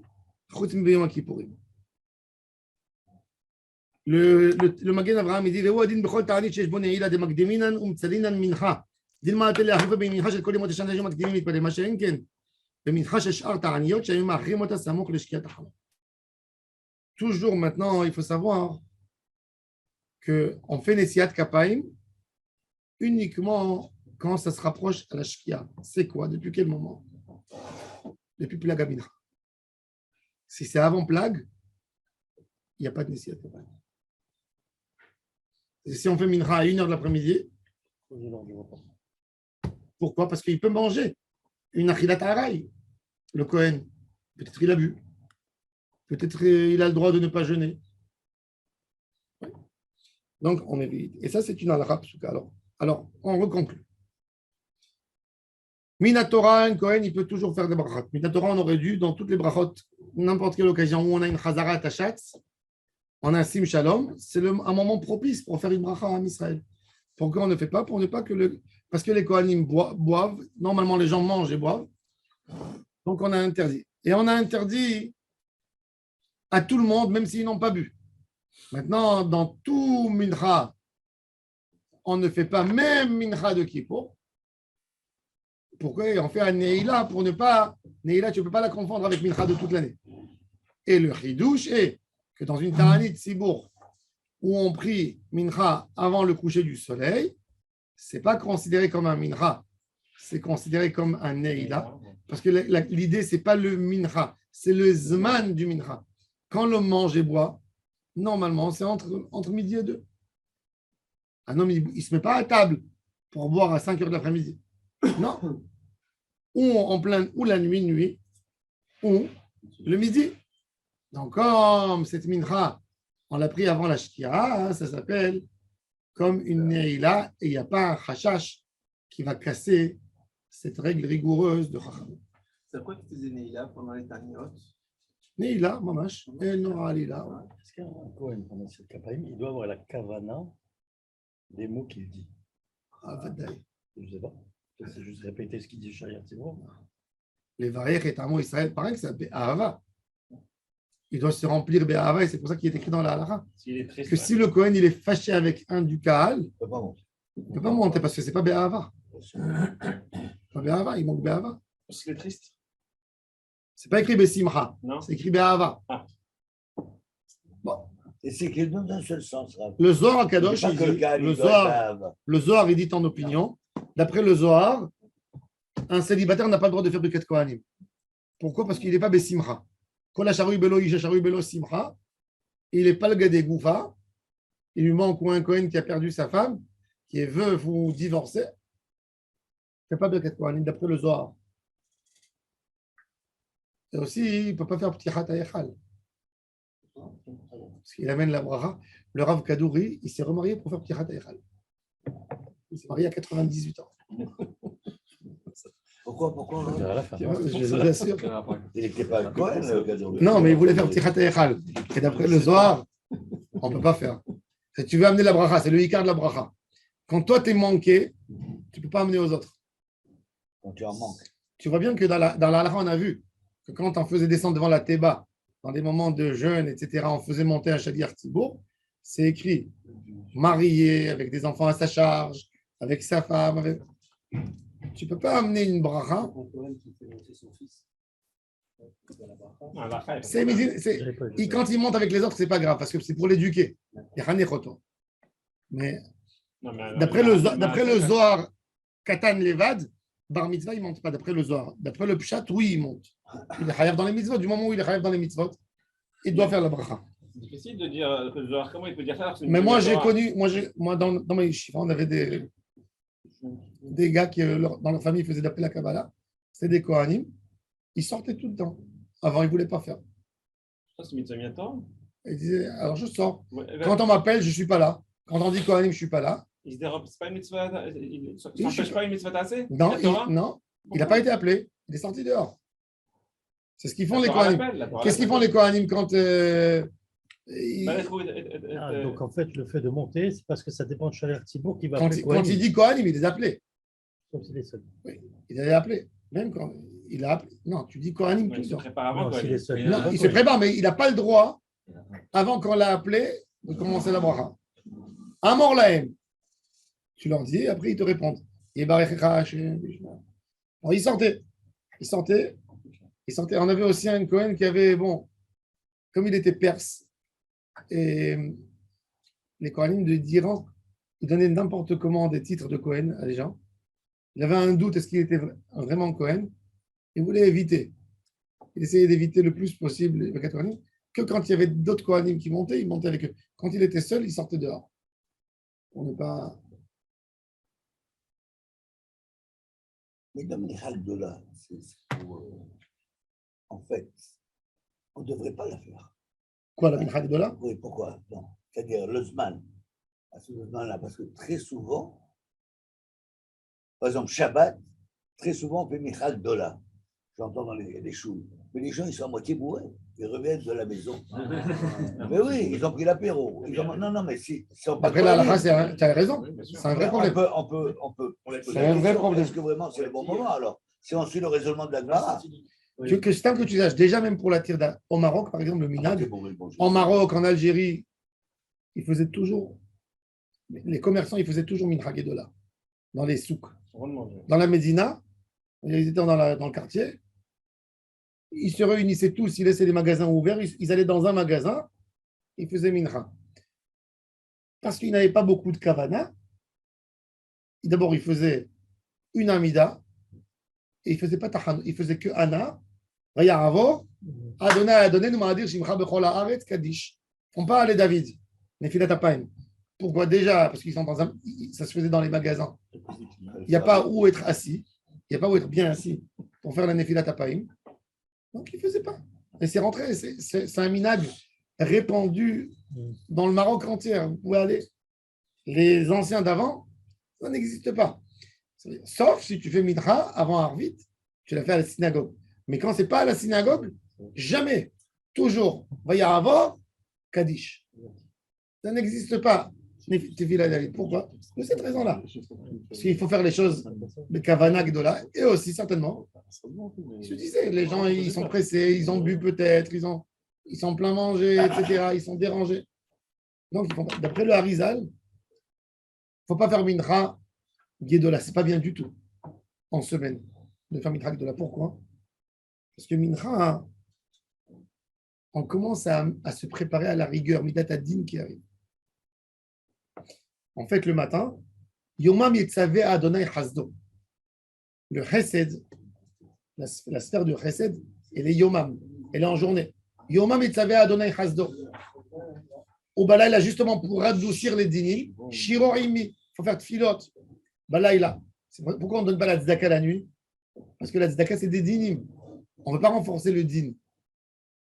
[SPEAKER 1] חוץ מביום הכיפורים. le מגן אברהם il dit והוא הדין בכל תענית שיש בו נעילה דמקדימינן ומצלינן מנחה. דין מעטה להחליפה במנחה של כל ימות השנה שהיו מקדימים להתפלל, מה שאין כן במנחה של שאר תעניות שהיו מאחרים אותה סמוך לשקיעת החמה. Toujours maintenant, il faut savoir qu'on fait Nesiat Kapaim uniquement quand ça se rapproche à la Shkia. C'est quoi? Depuis quel moment? Depuis Plag Amincha. Si c'est avant Plag, il n'y a pas de Nesiat Kapaim. Et si on fait Mincha à 1h de l'après-midi, pourquoi? Parce qu'il peut manger une Achilat Haray, le Kohen. Peut-être qu'il a bu. Peut-être qu'il a le droit de ne pas jeûner. Donc, on évite. Et ça, c'est une halakha psuka. Alors, on reconclut. Minatora, un Kohen, il peut toujours faire des brachot. Minatora, on aurait dû, dans toutes les brachot, n'importe quelle occasion où on a une chazara tachatz, on a un sim shalom, c'est un moment propice pour faire une bracha en Israël. Pourquoi on ne fait pas? Pour ne pas que parce que les Kohanim boivent, normalement les gens mangent et boivent, donc on a interdit. Et on a interdit à tout le monde, même s'ils n'ont pas bu. Maintenant, dans tout mincha, on ne fait pas même mincha de Kippour. Pourquoi? On fait un neila pour ne pas... Neila, tu ne peux pas la confondre avec mincha de toute l'année. Et le chidouche est que dans une ta'anit sibour où on prie mincha avant le coucher du soleil, ce n'est pas considéré comme un mincha, c'est considéré comme un neila, parce que l'idée, ce n'est pas le mincha, c'est le zman du mincha. Quand l'homme mange et boit, normalement, c'est entre midi et 2. Un homme, il ne se met pas à table pour boire à 5 heures de l'après-midi. Non. Ou la nuit, ou le midi. Donc, comme cette mincha, on l'a pris avant la shkia, ça s'appelle comme une neila, et il n'y a pas un chashash qui va casser cette règle rigoureuse de Chacham.
[SPEAKER 4] C'est quoi qui faisait Neila pendant les Taniot?
[SPEAKER 1] Neila, mamash, et Nora Lila.
[SPEAKER 9] Est-ce qu'un Kohen, pendant cette Kapaim, il doit avoir la kavana des mots qu'il dit?
[SPEAKER 1] Ah, vadaï.
[SPEAKER 9] Je ne sais pas. C'est juste répéter ce qu'il dit Shariat, c'est bon.
[SPEAKER 1] Les variés et Amo Israël, pareil que c'est Be'ahava. Il doit se remplir Be'ahava, et c'est pour ça qu'il est écrit dans la halakha. Que si le Kohen il est fâché avec un du Kahal, il ne peut pas monter parce que ce n'est pas Be'ahava. Pas Be'ahava, il manque Be'ahava.
[SPEAKER 7] Parce qu'il est triste.
[SPEAKER 1] C'est pas écrit Besimcha,
[SPEAKER 7] Non.
[SPEAKER 1] c'est écrit Be'ahava.
[SPEAKER 7] Ah.
[SPEAKER 1] Bon.
[SPEAKER 3] Et c'est que dans un seul sens. Là.
[SPEAKER 1] Le Zohar à Kadosh,
[SPEAKER 3] Pas
[SPEAKER 1] il
[SPEAKER 3] que le
[SPEAKER 1] dit,
[SPEAKER 3] gars,
[SPEAKER 1] le
[SPEAKER 3] il doit
[SPEAKER 1] Zohar, il dit en opinion, d'après le Zohar, un célibataire n'a pas le droit de faire de Ket Kohanim. Pourquoi? Parce qu'il n'est pas Besimcha. Quand la charou belo, il charou belo simcha, il n'est pas le gars des Goufa, il lui manque ou un Kohen qui a perdu sa femme, qui est veuve ou divorcé. Il n'y a pas de Ket Kohanim, d'après le Zohar. Et aussi, il ne peut pas faire Ptichat Hayechal. Parce qu'il amène la bracha. Le Rav Kadouri, il s'est remarié pour faire Ptichat Hayechal. Il s'est marié à 98 ans.
[SPEAKER 3] Pourquoi
[SPEAKER 9] On verra à la fin.
[SPEAKER 1] Je vous assure.
[SPEAKER 3] Il n'était pas le Cohen, le cadeau.
[SPEAKER 1] Non, mais il voulait faire Ptichat Hayechal. Et d'après le Zohar, on ne peut pas faire. Si tu veux amener la bracha, c'est le Ikar de la bracha. Quand toi, tu es manqué, tu ne peux pas amener aux autres.
[SPEAKER 3] Quand tu en manques.
[SPEAKER 1] Tu vois bien que dans la halakha, on a vu que quand on faisait descendre devant la Théba, dans des moments de jeûne, etc., on faisait monter un Shaliach Tzibour, c'est écrit marié, avec des enfants à sa charge, avec sa femme. Avec... Tu ne peux pas amener une bracha. Quand il monte avec les autres, ce n'est pas grave, parce que c'est pour l'éduquer. Mais d'après le Zohar, Katan Levad, Bar Mitzvah, il ne monte pas. D'après le Zohar. D'après le Pshat, oui, il monte. Il est chayav dans les mitzvot. Du moment où il est chayav dans les mitzvot, il doit faire la bracha.
[SPEAKER 6] C'est difficile de dire que le Zohar, comment il peut dire ça?
[SPEAKER 1] Mais moi, j'ai connu, dans mes yeshivas, on avait des gars qui, dans leur famille, faisaient d'après la Kabbalah. C'était des Kohanim. Ils sortaient tout le temps. Avant, ils ne voulaient pas faire.
[SPEAKER 6] Ça, c'est mitzvah bientôt.
[SPEAKER 1] Ils disaient, alors je sors.
[SPEAKER 6] Ouais,
[SPEAKER 1] Quand on m'appelle, je ne suis pas là. Quand on dit Kohanim, je ne suis pas là.
[SPEAKER 6] Il se dérobe, c'est pas une mitzvah, il ne s'empêche pas une mitzvah tassée?
[SPEAKER 1] Non, il n'a pas été appelé. Il est sorti dehors. C'est ce qu'ils font les Kohanim. Qu'est-ce qu'ils font les Kohanim quand
[SPEAKER 9] Donc en fait, le fait de monter, c'est parce que ça dépend de Shaliach Tzibour qui va
[SPEAKER 1] quand
[SPEAKER 9] appeler
[SPEAKER 1] il
[SPEAKER 9] Kohanim.
[SPEAKER 1] dit Kohanim, il les a appelés.
[SPEAKER 9] Comme c'est les seuls.
[SPEAKER 1] Oui, il les a appelés. Même quand il a appelé. Non, tu dis Kohanim tout
[SPEAKER 6] Il
[SPEAKER 1] le
[SPEAKER 6] se
[SPEAKER 1] temps.
[SPEAKER 6] prépare avant.
[SPEAKER 9] Non,
[SPEAKER 6] quoi.
[SPEAKER 9] c'est les seuls.
[SPEAKER 1] Non, il se prépare, mais il n'a pas le droit, avant qu'on l'a appelé, de commencer la bracha. Un mort lahem. Tu leur dis, après ils te répondent. Bon, ils sortaient. On avait aussi un Cohen qui avait, bon, comme il était perse, et les Kohanim d'Iran, ils donnaient n'importe comment des titres de Cohen à des gens. Il avait un doute, est-ce qu'il était vraiment Cohen? Il voulait éviter. Il essayait d'éviter le plus possible les Kohanim, que quand il y avait d'autres Kohanim qui montaient, il montait avec eux. Quand il était seul, il sortait dehors. On n'est pas...
[SPEAKER 3] Mais dans les Haldola, en fait, on ne devrait pas la faire.
[SPEAKER 1] Quoi, la Mincha Gedola?
[SPEAKER 3] Oui, pourquoi? Non. C'est-à-dire le Zman. À ce Zman-là, parce que très souvent, par exemple, Shabbat, très souvent on fait Mincha Gedola. J'entends dans les choules. Mais les gens, ils sont à moitié bourrés. Ils reviennent de la maison. Mais oui, ils ont pris l'apéro. Non, mais si on
[SPEAKER 1] Après la halakha, tu as raison. C'est un vrai problème.
[SPEAKER 3] On peut
[SPEAKER 1] C'est un vrai problème.
[SPEAKER 3] Est-ce que vraiment c'est le bon moment alors? Si on suit le raisonnement de la Gemara.
[SPEAKER 1] C'est un que tu saches, déjà même pour la tirda, au Maroc, par exemple, le minag, en Maroc, en Algérie, ils faisaient toujours, les commerçants, ils faisaient toujours Mincha Gedola dans les souks. Dans la Médina, ils étaient dans le quartier, ils se réunissaient tous, ils laissaient les magasins ouverts, ils allaient dans un magasin, ils faisaient Mincha. Parce qu'ils n'avaient pas beaucoup de kavana, d'abord ils faisaient une amida, et ils ne faisaient pas tahan, ils faisaient que ana, Vayaravo, Adonai nous m'a dit Shimcha bechol haaretz Kaddish. Ils ne font pas aller David, Nefilat Apayim. Pourquoi? Déjà, parce qu'ils sont ça se faisait dans les magasins. Il n'y a pas où être assis, il n'y a pas où être bien assis pour faire la Nefilat Apayim. Donc, ils ne faisaient pas. Et c'est rentré, c'est un minag répandu dans le Maroc entier. Vous pouvez aller. Les anciens d'avant, ça n'existe pas. Sauf si tu fais Mincha avant Arvit, tu l'as fait à la synagogue. Mais quand ce n'est pas à la synagogue, jamais, toujours, Vayaravo, Kaddish. Ça n'existe pas. Pourquoi? De cette raison-là. Parce qu'il faut faire les choses de Kavana Gdola et aussi certainement. Je disais, les gens ils sont pressés, ils ont bu peut-être, ils sont plein mangés, etc. Ils sont dérangés. Donc, d'après le Harizal, il ne faut pas faire Mincha Gdola. Ce n'est pas bien du tout en semaine de faire Mincha Gdola. Pourquoi? Parce que Mincha, on commence à se préparer à la rigueur, Midat Adin qui arrive. En fait, le matin, Yomam Yetzaveh Adonai Hasdo. Le Chesed, la sphère du Chesed, elle est Yomam, elle est en journée. Yomam Yetzaveh Adonai Hasdo. Au Balaïla, justement, pour adoucir les dinim, Shiro Imi, il faut faire tfilot. Balaïla. Pourquoi on ne donne pas la tzedaka la nuit? Parce que la tzedaka, c'est des dinim. On ne veut pas renforcer le din.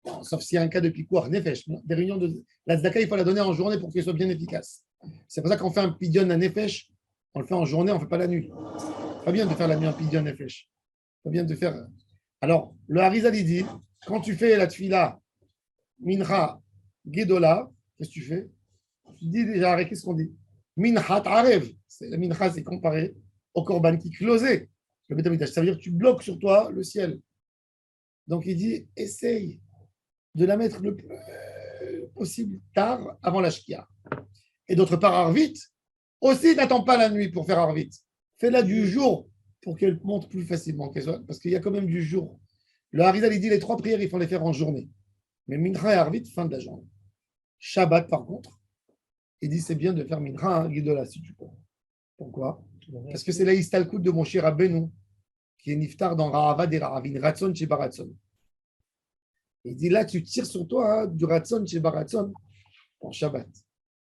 [SPEAKER 1] Bon, sauf s'il y a un cas de pikour, nefesh. Des réunions de la tzedaka, il faut la donner en journée pour qu'elle soit bien efficace. C'est pour ça qu'on fait un pidyon à nefesh, on le fait en journée, on ne fait pas la nuit. Pas bien de faire la nuit un pidyon nefesh. Pas bien de faire. Alors, le Harizal, il dit, quand tu fais la tfila, mincha, gedola, qu'est-ce que tu fais? Tu dis déjà, qu'est-ce qu'on dit? Mincha ta'arev. La mincha, c'est comparé au korban qui closait le Beth Amikdash. Ça veut dire que tu bloques sur toi le ciel. Donc, il dit, essaye de la mettre le plus possible tard avant la shkia. Et d'autre part, Arvit, aussi, n'attends pas la nuit pour faire Arvit. Fais-la du jour pour qu'elle monte plus facilement. Parce qu'il y a quand même du jour. Le Harizal, il dit les 3 prières, il faut les faire en journée. Mais Mincha et Arvit, fin de la journée. Shabbat, par contre, il dit c'est bien de faire Mincha, Gidola, si tu peux. Pourquoi? Parce que c'est la Istalkut de mon cher Rabbeinu, qui est niftar dans Rahava des Rahavin, Ratson chez Baratson. Il dit là, tu tires sur toi du Ratson chez Baratson en Shabbat.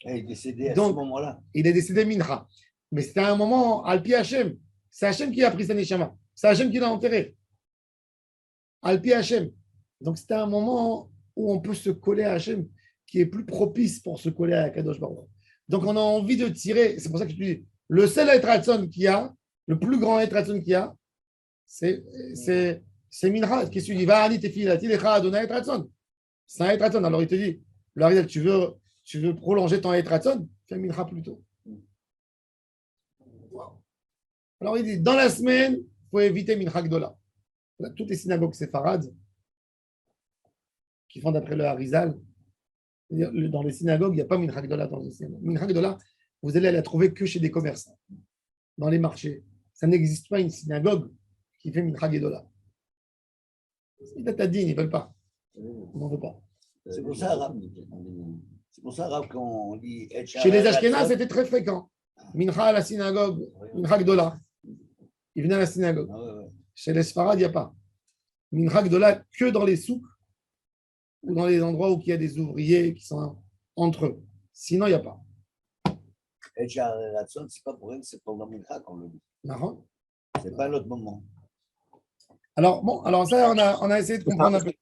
[SPEAKER 3] Et il est décédé à
[SPEAKER 1] Donc,
[SPEAKER 3] ce moment-là.
[SPEAKER 1] Il est décédé Mincha. Mais c'était un moment, Alpi Hashem. C'est Hashem qui a pris sa neshama. C'est Hashem qui l'a enterré. Alpi Hashem. Donc c'était un moment où on peut se coller à Hashem, qui est plus propice pour se coller à Kadosh Baruch. Donc on a envie de tirer. C'est pour ça que je te dis, le seul Etratson qu'il y a, le plus grand Etratson qu'il y a, c'est Mincha. Qu'est-ce que tu dis? Va ani tefilati lecha adonai Etratson. C'est un Etratson. Alors il te dit, le Harizal, tu veux prolonger ton Etratson? Fais Mincha plus tôt. Alors il dit, dans la semaine, il faut éviter Mincha Gdola. Toutes les synagogues séfarades qui font d'après le Harizal, dans les synagogues, il n'y a pas Mincha Gdola dans les synagogues. Mincha Gdola, vous allez la trouver que chez des commerçants, dans les marchés. Ça n'existe pas une synagogue qui fait Mincha Gdola. Ils t'ont dit, ils ne veulent pas. Ils n'en veulent pas.
[SPEAKER 3] C'est pour ça, Rav, qu'on dit.
[SPEAKER 1] Chez les Ashkénazes, c'était très fréquent. Mincha à la synagogue, Mincha Gdola. Ils venaient à la synagogue.
[SPEAKER 3] Ah ouais.
[SPEAKER 1] Chez les Sfarad, il n'y a pas. Mincha Gdola que dans les souks ou dans les endroits où il y a des ouvriers qui sont entre eux. Sinon, il n'y a pas.
[SPEAKER 3] Et Ratson, c'est pas pour rien que c'est pendant Mincha qu'on le dit.
[SPEAKER 1] Marrant.
[SPEAKER 3] C'est pas un autre moment.
[SPEAKER 1] Alors, bon, alors ça, on a essayé de comprendre un peu.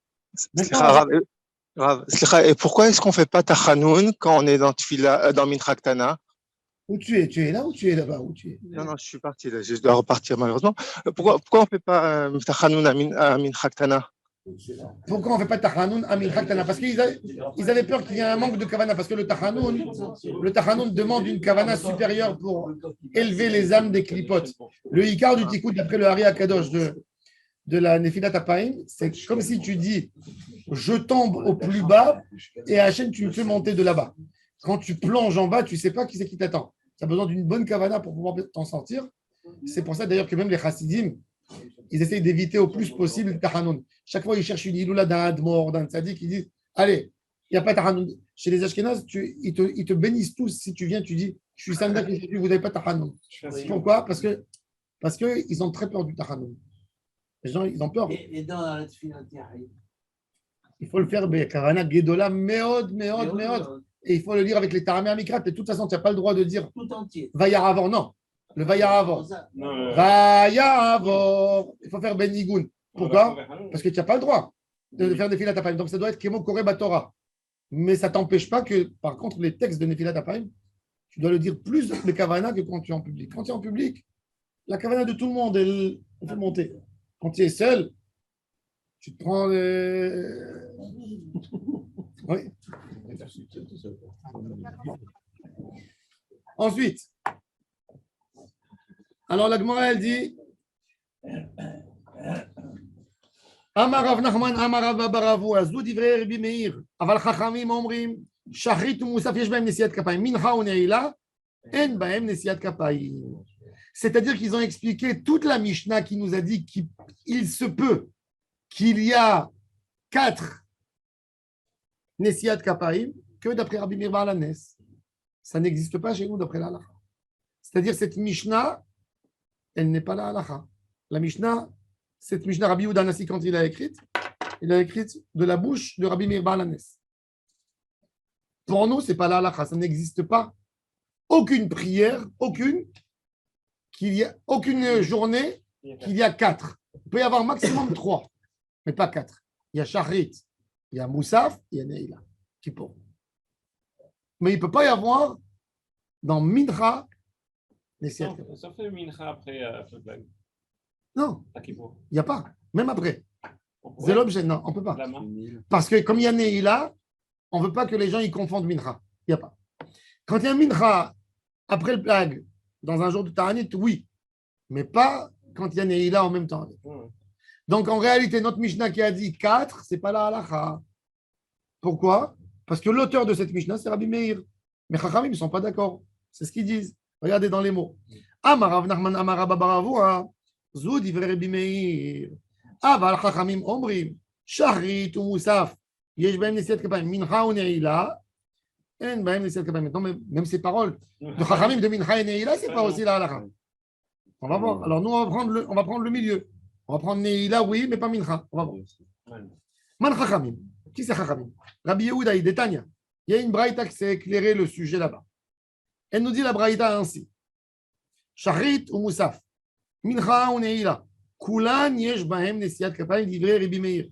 [SPEAKER 10] Rav, et pourquoi est-ce qu'on ne fait pas Tachanoun quand on est dans Tfila, dans Mincha Ktana?
[SPEAKER 1] Où tu es? Tu es là ou tu es là-bas? Où tu es?
[SPEAKER 10] Non, je suis parti là, je dois repartir malheureusement. Pourquoi on ne fait pas Tachanoun à Mincha Ktana?
[SPEAKER 1] Pourquoi on ne fait pas Tachanoun à Mincha Ktana? Parce qu'ils avaient peur qu'il y ait un manque de Kavana, parce que le Tachanoun demande une Kavana supérieure pour élever les âmes des clipotes. Le Ikar du Tikkun, d'après le Hari Akadosh de la Nefilat Apaim, c'est comme si tu dis je tombe au plus bas et Hachem, tu me fais monter de là-bas. Quand tu plonges en bas, tu ne sais pas qui c'est qui t'attend. Tu as besoin d'une bonne Kavana pour pouvoir t'en sortir. C'est pour ça d'ailleurs que même les Chassidim, ils essayent d'éviter au plus possible le Tachanoun. Chaque fois, ils cherchent une iloula d'un Admor, d'un Tzadik, ils disent allez, il n'y a pas de Tachanoun. Chez les Ashkénazes, ils te bénissent tous. Si tu viens, tu dis je suis Sandak et vous n'avez pas de Tachanoun. Pourquoi? Parce qu'ils ont très peur du Tachanoun. Les gens, ils ont peur.
[SPEAKER 8] Et dans la tefila,
[SPEAKER 1] il faut le faire, Kavana Gedola, Meod. Et il faut le lire avec les Taramé Amikrat. Et de toute façon, tu n'as pas le droit de dire
[SPEAKER 8] tout entier.
[SPEAKER 1] Vayaravor. Non, le Vayaravor. Vayaravor. Il faut faire Ben Nigoun. Pourquoi? Parce que tu n'as pas le droit de faire des filat Apaim. Donc ça doit être Kemo Kore Batora. Mais ça ne t'empêche pas que, par contre, les textes de Nefilat Apaim, tu dois le dire plus de Kavana que quand tu es en public. Quand tu es en public, la Kavana de tout le monde, elle peut monter. Quand tu es seul, tu te prends Oui. Ensuite, alors la Gemara, elle dit Amar Rav Nachman, Amar Rav Baravu, Azou divrei Rabbi Meir, Aval Chachamim omrim, Shachrit umusaf yesh bahem nesiat kapayim, Mincha ou Neila, en bahem nesiat kapayim. C'est-à-dire qu'ils ont expliqué toute la Mishnah qui nous a dit qu'il se peut qu'il y a 4 Nesiat Kapahim que d'après Rabbi Meir Baal HaNes. Ça n'existe pas chez nous d'après la halakha. C'est-à-dire cette Mishnah, elle n'est pas la halakha. La Mishnah, cette Mishnah Rabbi Yehuda Hanassi, quand il a écrite de la bouche de Rabbi Meir Baal HaNes. Pour nous, ce n'est pas la halakha. Ça n'existe pas. Aucune prière, aucune journée qu'il y a 4. Il peut y avoir maximum 3. mais pas 4. Il y a Shachrit, il y a Moussaf, il y a Neila, Kippour. Mais il ne peut pas y avoir dans Mincha, Nessiat Kapayim.
[SPEAKER 6] Ça fait Mincha après Flag.
[SPEAKER 1] Non,
[SPEAKER 6] À Kippour.
[SPEAKER 1] il n'y a pas, même après.
[SPEAKER 6] On
[SPEAKER 1] C'est
[SPEAKER 6] pourrait.
[SPEAKER 1] l'objet, non, on ne peut pas.
[SPEAKER 6] La main.
[SPEAKER 1] Parce que comme il y a Neila, on ne veut pas que les gens ils confondent Mincha. Il n'y a pas. Quand il y a Mincha après le Plag, dans un jour de Ta'anit, oui, mais pas quand il y a Neila en même temps. Donc en réalité, notre Mishnah qui a dit 4, ce n'est pas la halacha. Pourquoi? Parce que l'auteur de cette Mishnah, c'est Rabbi Meir. Mais Chachamim ne sont pas d'accord. C'est ce qu'ils disent. Regardez dans les mots. Amar Rav Nachman Amar Rabba Baravua, Zoud Ivre Rabbi Meir. Aval Chachamim Omrim, Shachrit ou Moussaf, Yesh Bahem Nesiat Kapayim, Mincha ou Neila, En Bahem Nesiat Kapayim. Maintenant, même ces paroles de Chachamim de Mincha et Neila, ce n'est pas aussi la halacha. On va voir. Alors nous, on va prendre le milieu. On va prendre Neila, oui, mais pas Mincha. On va voir. Man Chachamim. Qui c'est Chachamim? Rabbi Yehuda, il détaille. Il y a une braïta qui s'est éclairé le sujet là-bas. Elle nous dit la braïta ainsi. Shachrit ou Moussaf. Mincha ou Neila. Kulan yesh bahem nesiat kapayim livré Rabbi Meir.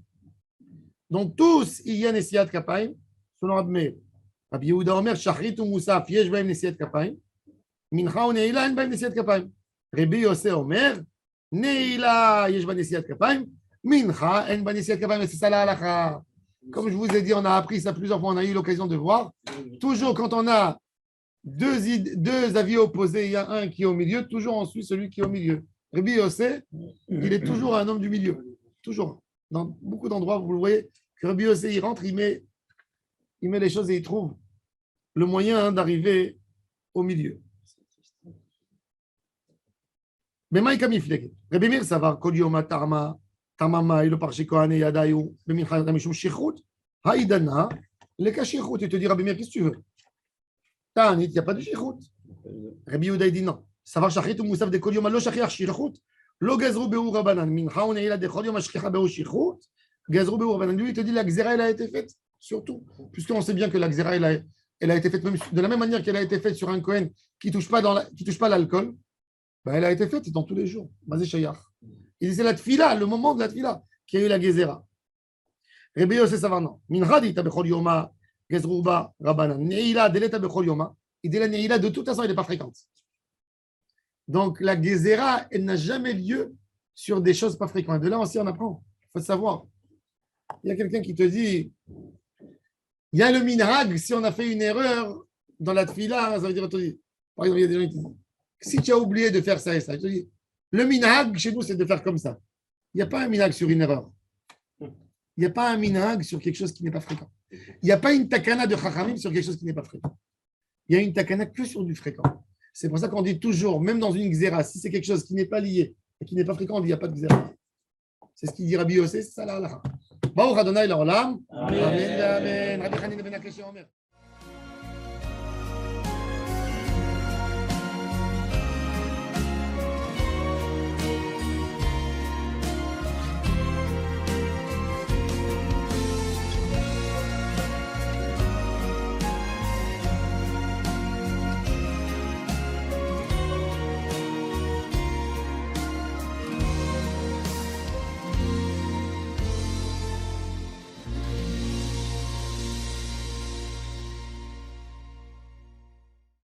[SPEAKER 1] Donc tous, il y a nesiat kapayim selon Rabbi Meir. Rabbi Yehuda Omer, Shachrit ou Moussaf, yesh bahem nesiat kapayim. Mincha ou Neila, en bahem nesiat kapayim. Rabbi Yosef Omer, Neila, yesh bahem nesiat kapayim. Mincha, en bahem nesiat kapayim. C'est ça la halacha. Comme je vous ai dit, on a appris ça plusieurs fois, on a eu l'occasion de voir. Toujours quand on a deux avis opposés, il y a un qui est au milieu, toujours on suit celui qui est au milieu. Rabbi Yosef, il est toujours un homme du milieu. Toujours. Dans beaucoup d'endroits, vous le voyez, que Rabbi Yosef, il rentre, il met les choses et il trouve le moyen d'arriver au milieu. Mais Maïka Mifleg, Rabbi Meir, ça va, Kolioma Tarma, Tamama, il le parche Kohane Yadayu, Bemilcha Ramishum Shichut, Haïdana, les cas Shichut, il te dit Rabbi Meir, qu'est-ce que tu veux? Tanit, il n'y a pas de Shichut. Rabbi Yehuda, il dit non. Savar Shachrit ou Moussaf de Kolioma, lo Shachiach Shichut, lo Gazrou Beur Rabanan, Mincha ou Neila de Kolioma Shachiach Beur Shichut, Gazrou Beur Rabanan. Lui, il te dit la Xéra, elle a été faite, surtout, puisqu'on sait bien que la Xéra, elle a été faite même de la même manière qu'elle a été faite sur un Kohen qui ne touche pas l'alcool, ben, elle a été faite dans tous les jours. Mazé Shayach. Il dit c'est la tfila, le moment de la tfila, qui a eu la Gezerah. Rabbi Yosef Savarnan. Mincha dit Bechol Yoma, Gezrouba, Rabanan. Neila, Deleta Bechol Yoma. Il dit la Neila, de toute façon, elle n'est pas fréquente. Donc la Gezerah, elle n'a jamais lieu sur des choses pas fréquentes. De là aussi, on apprend. Il faut savoir. Il y a quelqu'un qui te dit il y a le minhag, si on a fait une erreur dans la tfila, ça veut dire, par exemple, il y a des gens qui disent si tu as oublié de faire ça et ça, je te dis le minhag, chez nous, c'est de faire comme ça. Il n'y a pas un minhag sur une erreur. Il n'y a pas un minhag sur quelque chose qui n'est pas fréquent. Il n'y a pas une takana de chachamim sur quelque chose qui n'est pas fréquent. Il y a une takana que sur du fréquent. C'est pour ça qu'on dit toujours, même dans une xéra, si c'est quelque chose qui n'est pas lié et qui n'est pas fréquent, on dit il n'y a pas de xéra. C'est ce qu'il dit Rabbi Yosef, c'est ça la halakha. Baruch Adonai l'olam. Amen. Amen. Rabbi Hanina ben Akish Omer.